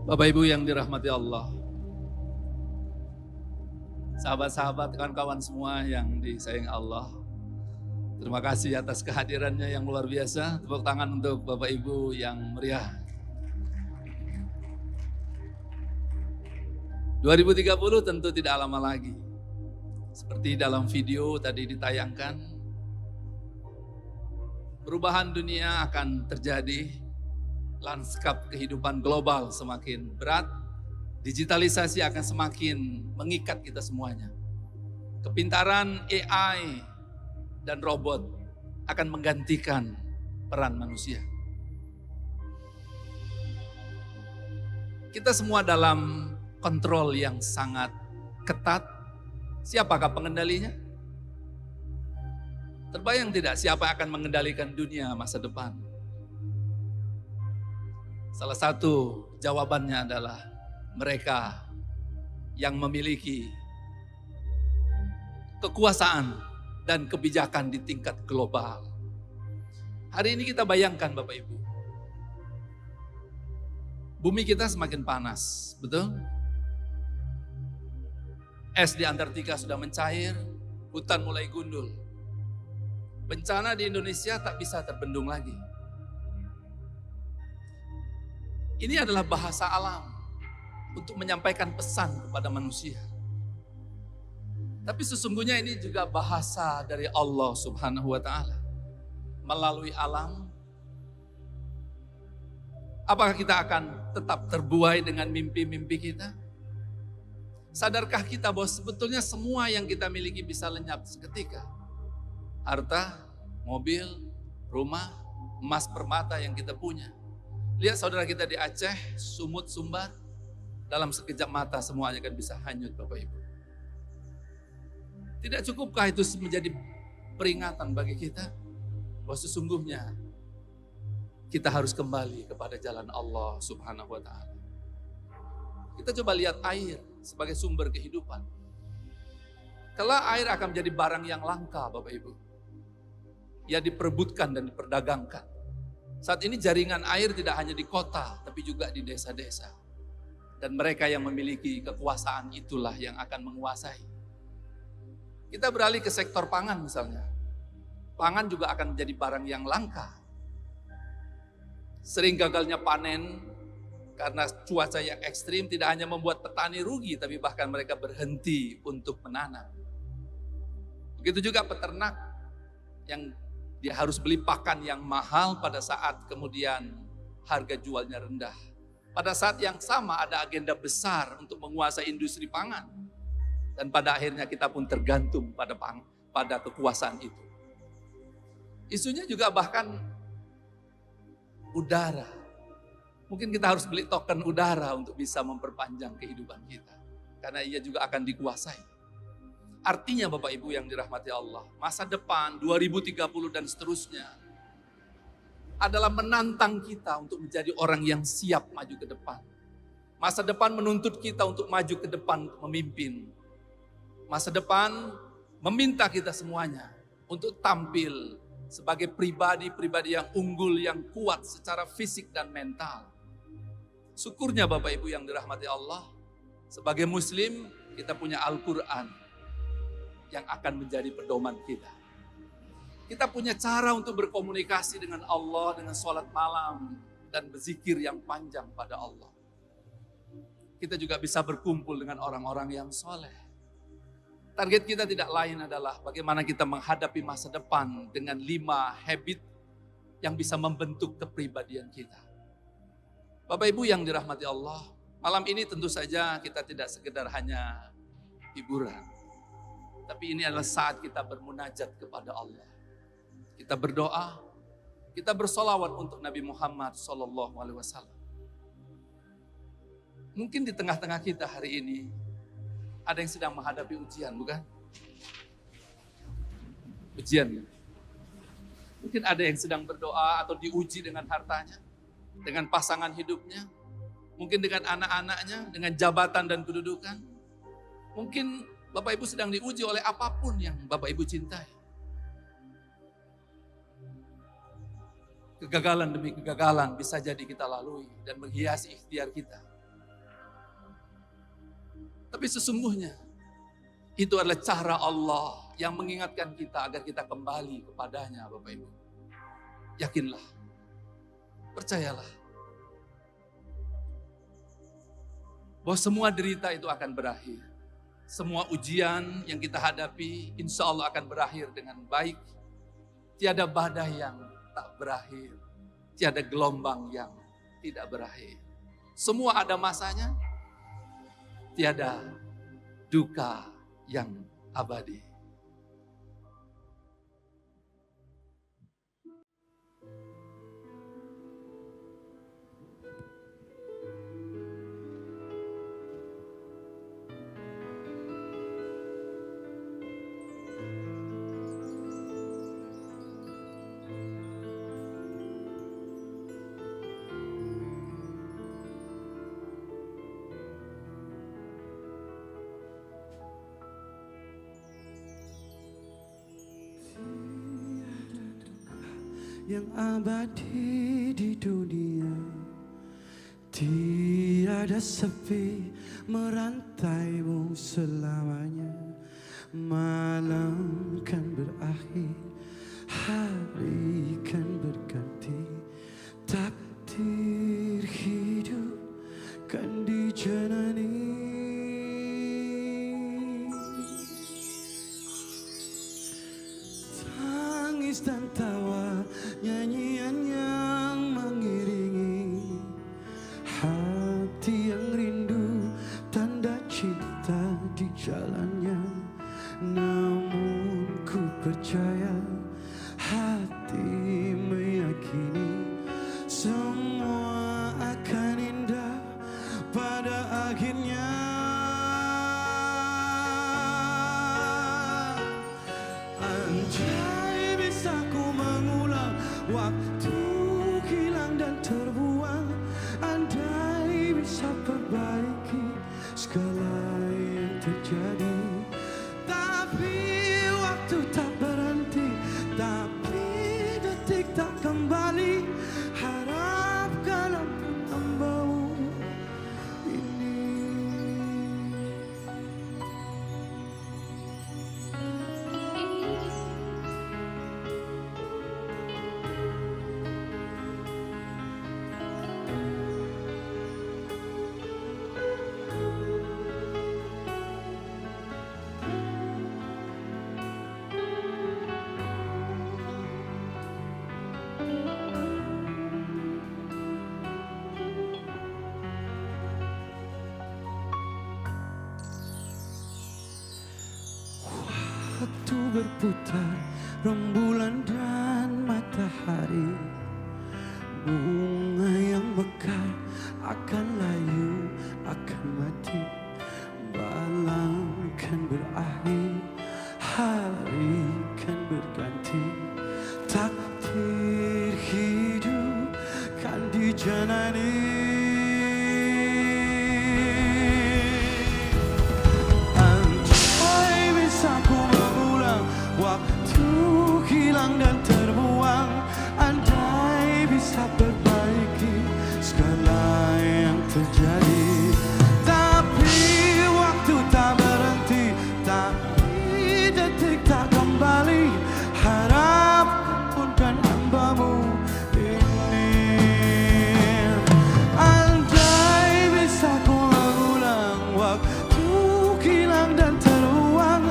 Bapak Ibu yang dirahmati Allah, sahabat-sahabat, kawan-kawan semua yang disayang Allah, terima kasih atas kehadirannya yang luar biasa. Tepuk tangan untuk Bapak Ibu yang meriah. 2030 tentu tidak lama lagi. Seperti dalam video tadi ditayangkan, perubahan dunia akan terjadi. Lanskap kehidupan global semakin berat, digitalisasi akan semakin mengikat kita semuanya. Kepintaran AI dan robot akan menggantikan peran manusia. Kita semua dalam kontrol yang sangat ketat. Siapakah pengendalinya? Terbayang tidak siapa akan mengendalikan dunia masa depan? Salah satu jawabannya adalah mereka yang memiliki kekuasaan dan kebijakan di tingkat global. Hari ini kita bayangkan Bapak Ibu, bumi kita semakin panas, betul? Es di Antartika sudah mencair, hutan mulai gundul. Bencana di Indonesia tak bisa terbendung lagi. Ini adalah bahasa alam untuk menyampaikan pesan kepada manusia. Tapi sesungguhnya ini juga bahasa dari Allah Subhanahu wa Ta'ala melalui alam. Apakah kita akan tetap terbuai dengan mimpi-mimpi kita? Sadarkah kita bahwa sebetulnya semua yang kita miliki bisa lenyap seketika? Harta, mobil, rumah, emas permata yang kita punya. Lihat saudara kita di Aceh, Sumut, Sumbar, dalam sekejap mata semuanya kan bisa hanyut Bapak Ibu. Tidak cukupkah itu menjadi peringatan bagi kita bahwa sesungguhnya kita harus kembali kepada jalan Allah Subhanahu wa Ta'ala. Kita coba lihat air sebagai sumber kehidupan. Kalau air akan menjadi barang yang langka Bapak Ibu, ya diperebutkan dan diperdagangkan. Saat ini jaringan air tidak hanya di kota, tapi juga di desa-desa. Dan mereka yang memiliki kekuasaan itulah yang akan menguasai. Kita beralih ke sektor pangan misalnya. Pangan juga akan menjadi barang yang langka. Sering gagalnya panen karena cuaca yang ekstrim tidak hanya membuat petani rugi, tapi bahkan mereka berhenti untuk menanam. Begitu juga peternak yang dia harus beli pakan yang mahal pada saat kemudian harga jualnya rendah. Pada saat yang sama ada agenda besar untuk menguasai industri pangan. Dan pada akhirnya kita pun tergantung pada kekuasaan itu. Isunya juga bahkan udara. Mungkin kita harus beli token udara untuk bisa memperpanjang kehidupan kita. Karena ia juga akan dikuasai. Artinya Bapak Ibu yang dirahmati Allah, masa depan 2030 dan seterusnya adalah menantang kita untuk menjadi orang yang siap maju ke depan. Masa depan menuntut kita untuk maju ke depan untuk memimpin. Masa depan meminta kita semuanya untuk tampil sebagai pribadi-pribadi yang unggul, yang kuat secara fisik dan mental. Syukurnya Bapak Ibu yang dirahmati Allah, sebagai Muslim kita punya Al-Quran yang akan menjadi pedoman kita. Kita punya cara untuk berkomunikasi dengan Allah dengan sholat malam dan berzikir yang panjang pada Allah. Kita juga bisa berkumpul dengan orang-orang yang soleh. Target kita tidak lain adalah bagaimana kita menghadapi masa depan dengan 5 habit yang bisa membentuk kepribadian kita. Bapak Ibu yang dirahmati Allah, malam ini tentu saja kita tidak sekedar hanya hiburan. Tapi ini adalah saat kita bermunajat kepada Allah. Kita berdoa, kita bersolawat untuk Nabi Muhammad SAW. Mungkin di tengah-tengah kita hari ini, ada yang sedang menghadapi ujian, bukan? Ujian. Mungkin ada yang sedang berdoa atau diuji dengan hartanya, dengan pasangan hidupnya, mungkin dengan anak-anaknya, dengan jabatan dan kedudukan. Mungkin Bapak Ibu sedang diuji oleh apapun yang Bapak Ibu cintai. Kegagalan demi kegagalan bisa jadi kita lalui dan menghiasi ikhtiar kita. Tapi sesungguhnya itu adalah cara Allah yang mengingatkan kita agar kita kembali kepadanya, Bapak Ibu. Yakinlah, percayalah bahwa semua derita itu akan berakhir. Semua ujian yang kita hadapi insya Allah akan berakhir dengan baik. Tiada badai yang tak berakhir. Tiada gelombang yang tidak berakhir. Semua ada masanya. Tiada duka yang abadi. Yang abadi di dunia, tiada sepi merantaimu selamanya. Malam kan berakhir, hari kan berganti, takdir hidup kan dijalani. Tangis dan tawa, nyanyian yang mengiringi hati yang rindu, tanda cinta di jalannya. Namun ku percaya, hati meyakini semua akan indah pada akhirnya. Anjay bisa ku mengulang waktu hilang dan terbuang. Andai bisa perbaiki segala yang terjadi. Tapi waktu tak berhenti, tapi detik tak kembali. Harapkan hambamu ini. Waktu berputar, rembulan dan matahari, bunga yang mekar, akan layu, akan mati. Malam kan berakhir, hari kan berganti. Takdir hidup kan dijalani. Andai bisa ku mengulang, waktu hilang dan terbuang. Andai bisa perbaiki segala yang terjadi. Tapi waktu tak berhenti, tapi detik tak kembali. Harap ampunkan hambamu ini. Andai bisa ku mengulang, waktu hilang dan terbuang.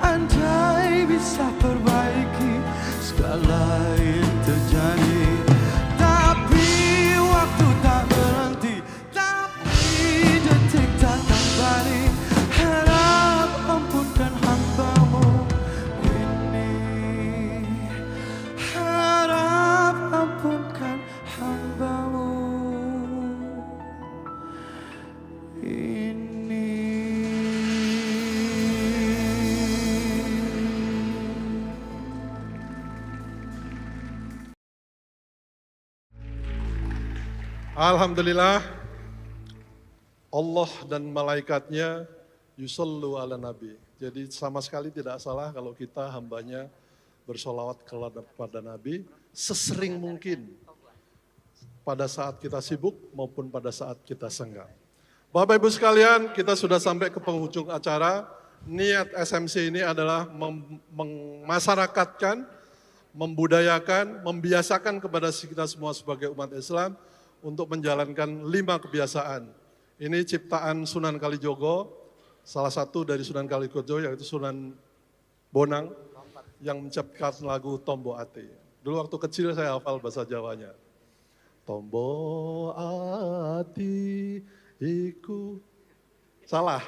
Andai bisa perbaiki segala yang terjadi. Tapi waktu tak berhenti, tapi detik tak kembali. Harap ampunkan hambamu ini. Harap ampunkan hambamu ini. Alhamdulillah, Allah dan malaikatnya yusallu ala nabi. Jadi sama sekali tidak salah kalau kita hambanya bersolawat kepada Nabi sesering mungkin pada saat kita sibuk maupun pada saat kita senggang. Bapak Ibu sekalian, kita sudah sampai ke penghujung acara. Niat SMC ini adalah memasyarakatkan, membudayakan, membiasakan kepada kita semua sebagai umat Islam untuk menjalankan 5 kebiasaan. Ini ciptaan Sunan Kalijogo, salah satu dari Sunan Kalijogo yaitu Sunan Bonang yang menciptakan lagu Tombo Ati. Dulu waktu kecil saya hafal bahasa Jawanya. Tombo ati iku. Salah.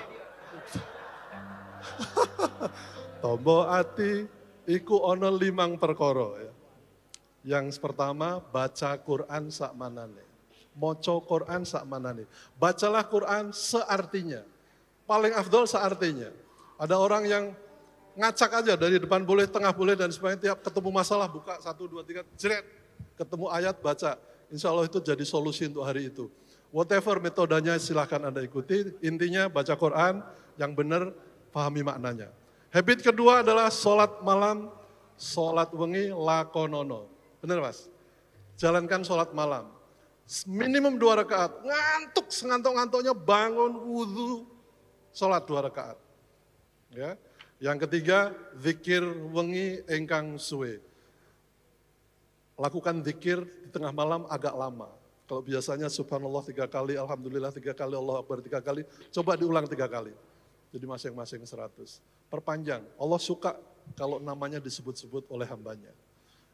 Tombo ati iku ono 5 perkara. Yang pertama, baca Quran sak manane. Moco Quran sak manane. Bacalah Quran seartinya. Paling afdol seartinya. Ada orang yang ngacak aja dari depan boleh, tengah boleh, dan sebagainya. Tiap ketemu masalah buka 1, 2, 3, jeret. Ketemu ayat baca. Insya Allah itu jadi solusi untuk hari itu. Whatever metodenya silahkan Anda ikuti. Intinya baca Quran yang benar, pahami maknanya. Habit kedua adalah sholat malam, sholat wengi, lakonono. Benar Mas? Jalankan sholat malam. Minimum 2 rakaat. Ngantuk, sengantuk-ngantuknya bangun, wudhu, sholat 2 rakaat. Ya. Yang ketiga, zikir wengi engkang suwe. Lakukan zikir di tengah malam agak lama. Kalau biasanya subhanallah 3 kali, alhamdulillah 3 kali, Allah Akbar 3 kali, coba diulang 3 kali. Jadi masing-masing 100. Perpanjang, Allah suka kalau namanya disebut-sebut oleh hambanya.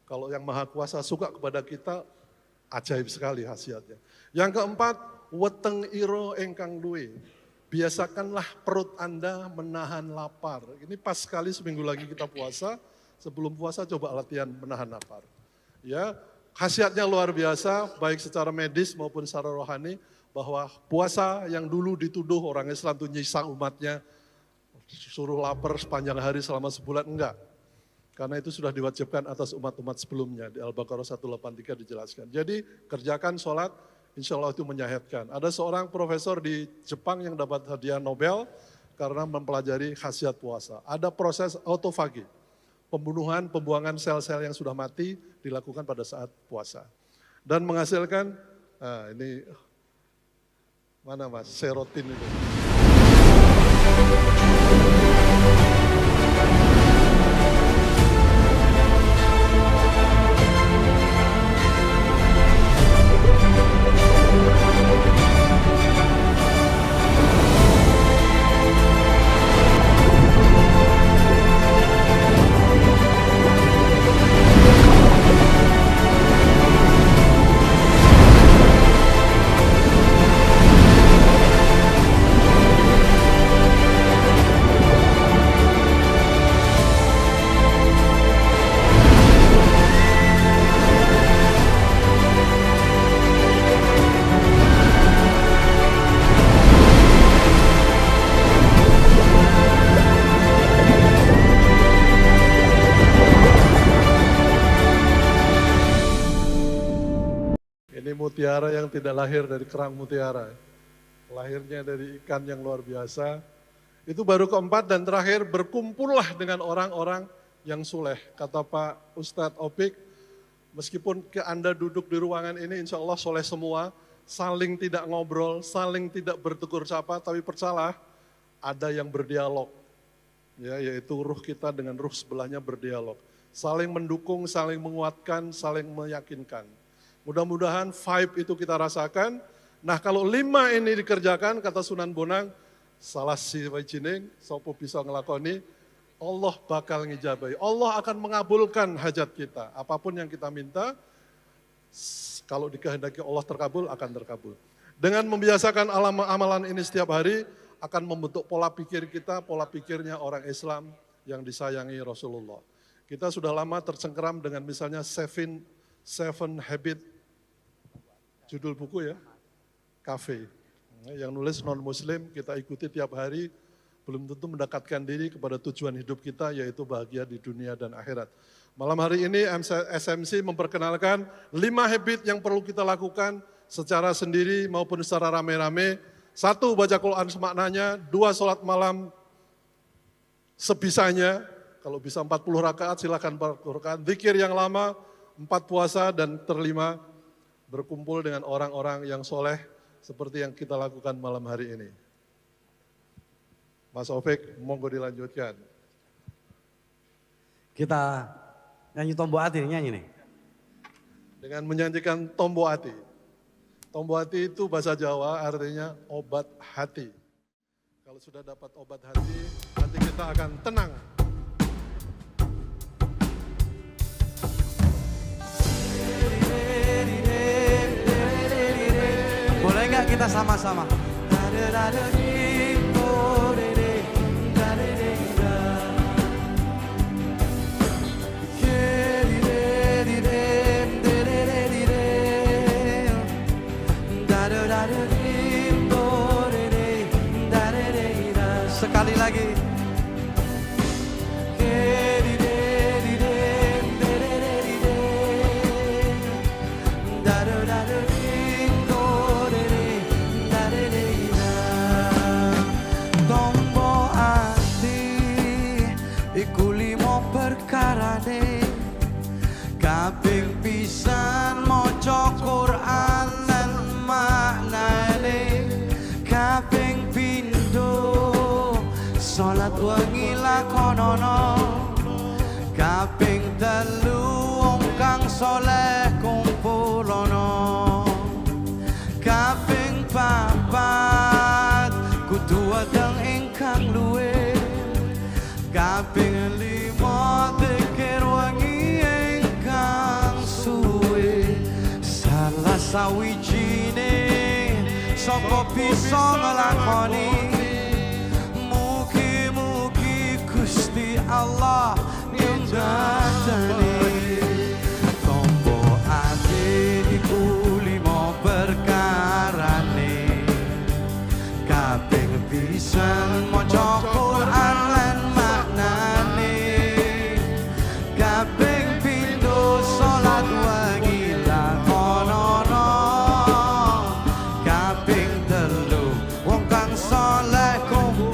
Kalau yang Maha Kuasa suka kepada kita, ajaib sekali khasiatnya. Yang keempat, weteng iro engkang duwe. Biasakanlah perut Anda menahan lapar. Ini pas sekali seminggu lagi kita puasa, sebelum puasa coba latihan menahan lapar. Ya, khasiatnya luar biasa, baik secara medis maupun secara rohani, bahwa puasa yang dulu dituduh orang Islam itu nyisa umatnya, suruh lapar sepanjang hari selama sebulan, enggak. Karena itu sudah diwajibkan atas umat-umat sebelumnya, di Al-Baqarah 183 dijelaskan. Jadi kerjakan sholat, insya Allah itu menyehatkan. Ada seorang profesor di Jepang yang dapat hadiah Nobel karena mempelajari khasiat puasa. Ada proses autofagi, pembuangan sel-sel yang sudah mati dilakukan pada saat puasa. Dan menghasilkan, nah ini, mana Mas, serotin itu. Ini mutiara yang tidak lahir dari kerang mutiara. Lahirnya dari ikan yang luar biasa. Itu baru keempat dan terakhir, berkumpullah dengan orang-orang yang soleh. Kata Pak Ustadz Opik, meskipun Anda duduk di ruangan ini insya Allah soleh semua, saling tidak ngobrol, saling tidak bertegur sapa, tapi percayalah ada yang berdialog. Ya, yaitu ruh kita dengan ruh sebelahnya berdialog. Saling mendukung, saling menguatkan, saling meyakinkan. Mudah-mudahan vibe itu kita rasakan. Nah kalau 5 ini dikerjakan, kata Sunan Bonang, salah si wajining, sopo bisa ngelakoni, Allah bakal ngijabai. Allah akan mengabulkan hajat kita. Apapun yang kita minta, kalau dikehendaki Allah terkabul, akan terkabul. Dengan membiasakan amalan ini setiap hari, akan membentuk pola pikir kita, pola pikirnya orang Islam yang disayangi Rasulullah. Kita sudah lama tercengkeram dengan misalnya Seven Habit, judul buku ya, Cafe. Yang nulis non-muslim, kita ikuti tiap hari, belum tentu mendekatkan diri kepada tujuan hidup kita, yaitu bahagia di dunia dan akhirat. Malam hari ini SMC memperkenalkan 5 habit yang perlu kita lakukan secara sendiri maupun secara rame-rame. 1, baca Quran semaknanya. 2, sholat malam sebisanya. Kalau bisa 40 rakaat silakan 40 rakaat. Zikir yang lama, 4 puasa, dan 5, berkumpul dengan orang-orang yang soleh seperti yang kita lakukan malam hari ini. Mas Opik, monggo dilanjutkan. Kita nyanyi Tombo Ati, nyanyi nih. Dengan menyanyikan Tombo Ati. Tombo Ati itu bahasa Jawa artinya obat hati. Kalau sudah dapat obat hati, nanti kita akan tenang. Boleh nggak kita sama-sama? Sekali lagi. Tombo ati iku 5 perkarane, kaping pisan maca Quran lan maknane, kaping pindho salat wengi lakonono, kaping 3 wong kang saleh kumpulono, kaping 4 kudu wadang ingkang luwih, kaping 5 zikir wengi ingkang suwe, salah sawijine sapa bisa nglakoni. Gusti Allah nyembadani. Tombo ati iku 5 perkarane, kaping pisan maca Quran lan maknane, kaping pindho salat wengi lakonono, kaping 3 wong kang saleh kumpulono,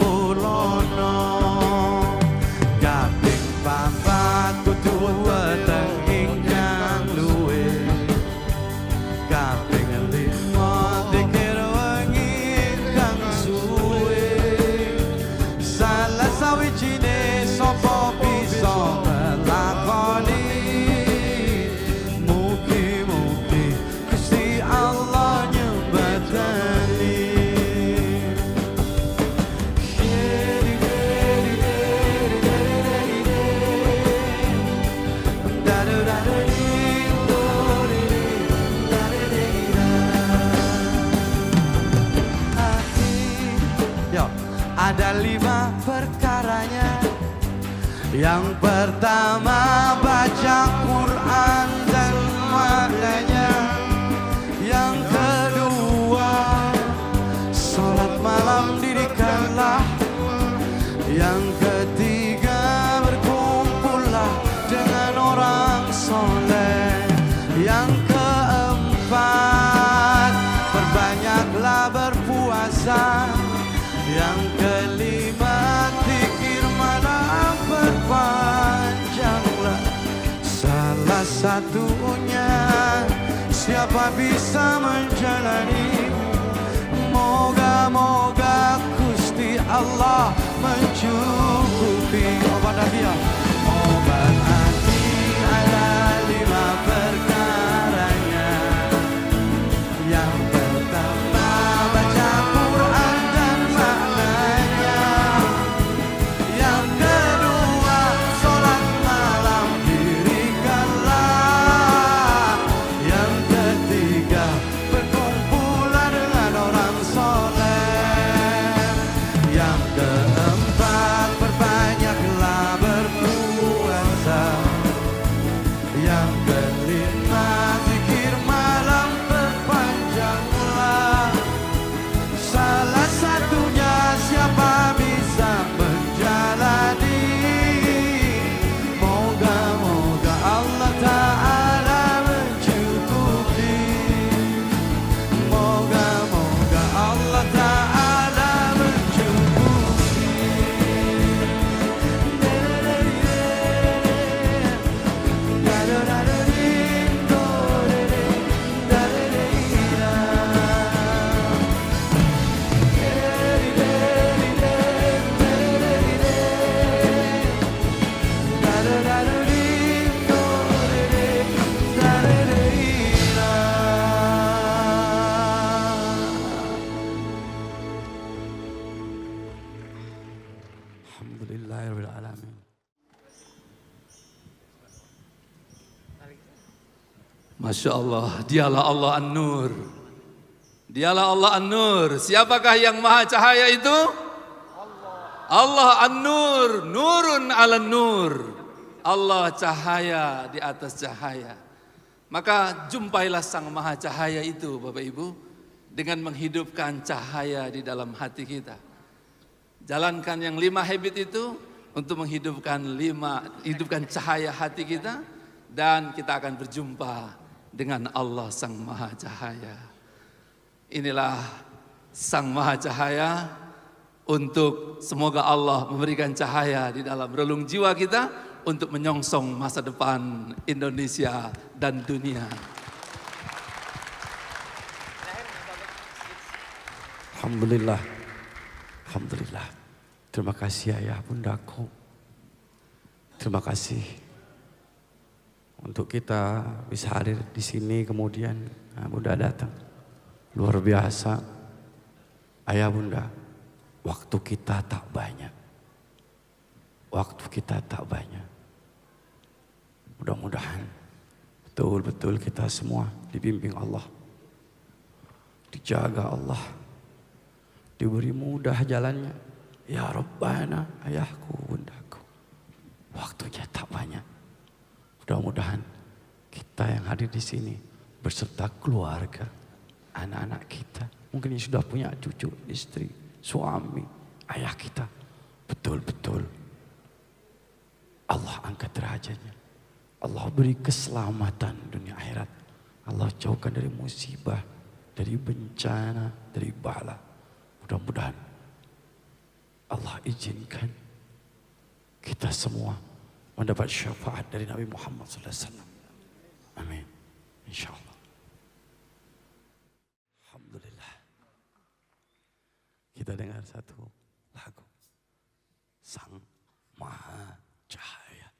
ada 5 perkaranya. Yang pertama baca Quran dan maknanya. Yang kedua sholat malam dirikanlah. Yang ketiga berkumpullah dengan orang soleh. Yang keempat puasa. Yang kelima zikir malam perpanjanglah. Salah satunya siapa bisa menjalani. Moga-moga Gusti Allah mencukupi. Obat hati ya. Obat hati ada 5 perkaranya. Yang pertama baca Quran dan maknanya. Yang kedua sholat malam dirikanlah. Yang ketiga berkumpulan dengan orang soleh. Yang keempat perbanyaklah berpuasa. Yang kelima zikir malam perpanjanglah. Salah satunya siapa bisa menjalani. Moga-moga Allah Ta'ala mencukupi. Moga-moga Allah Ta'ala mencukupi. Alhamdulillahirabbil alamin. Masya Allah, dialah Allah An-Nur. Dialah Allah An-Nur. Siapakah yang maha cahaya itu? Allah An-Nur, nurun ala nur. Allah cahaya di atas cahaya. Maka jumpailah sang maha cahaya itu Bapak Ibu, dengan menghidupkan cahaya di dalam hati kita. Jalankan yang 5 habit itu untuk hidupkan cahaya hati kita, dan kita akan berjumpa dengan Allah Sang Maha Cahaya. Inilah Sang Maha Cahaya, untuk semoga Allah memberikan cahaya di dalam relung jiwa kita untuk menyongsong masa depan Indonesia dan dunia. Alhamdulillah. Alhamdulillah. Terima kasih ayah bundaku. Terima kasih untuk kita bisa hadir di sini, kemudian bunda datang. Luar biasa. Ayah bunda, waktu kita tak banyak. Waktu kita tak banyak. Mudah-mudahan betul-betul kita semua dibimbing Allah. Dijaga Allah. Diberi mudah jalannya. Ya Rabbana, ayahku, bundaku. Waktunya tak banyak. Mudah-mudahan kita yang hadir di sini berserta keluarga, anak-anak kita, mungkin yang sudah punya cucu, istri, suami, ayah kita, betul-betul Allah angkat derajatnya. Allah beri keselamatan dunia akhirat. Allah jauhkan dari musibah, dari bencana, dari bala. Mudah-mudahan Allah izinkan kita semua mendapat syafaat dari Nabi Muhammad SAW. Amin. InsyaAllah. Alhamdulillah. Kita dengar satu lagu. Sang Maha Cahaya.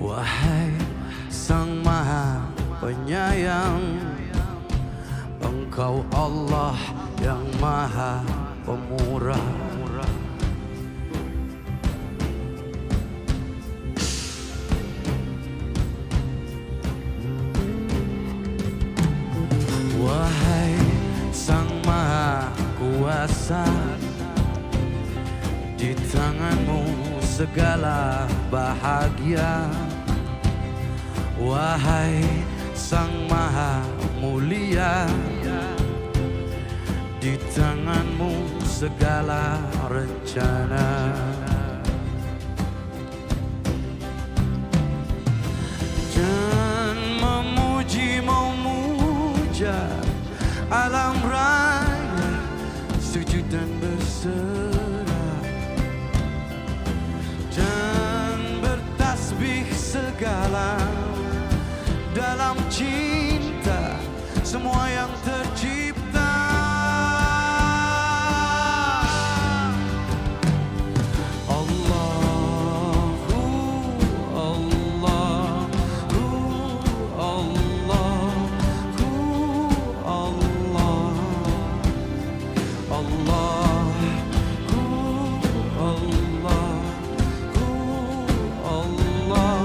Wahai Sang Maha Penyayang, Engkau Allah yang maha pemurah. Wahai Sang Maha Kuasa, di tanganmu segala bahagia. Wahai Sang Maha Mulia, di tanganmu segala rencana. Dan memuji memuja alam raya, sujud dan berserah, dan bertasbih segala dalam cinta semua yang tercipta. Allahu, Allahu, Allahu, Allah, Allahu, Allahu, Allah.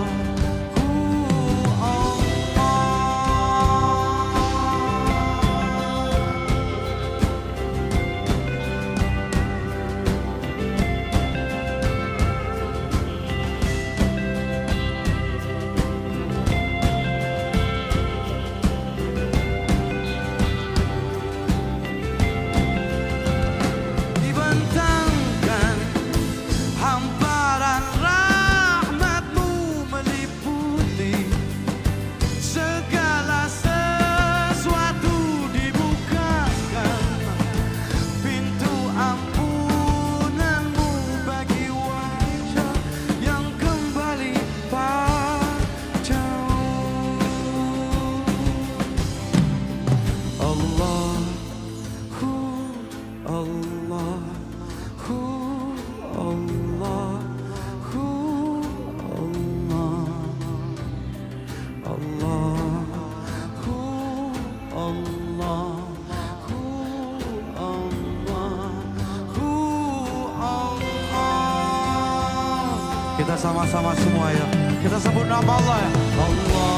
Dibentangkan hamparan rahmat-Mu meliputi segala sesuatu, dibukakan pintu ampunan-Mu bagi wajah yang kembali padamu. Allahu, Allahu, Allahu, Allah, Allahu, Allahu, Allahu, Allah. Kita sama-sama semua ya. Kita sebut nama Allah ya. Allah.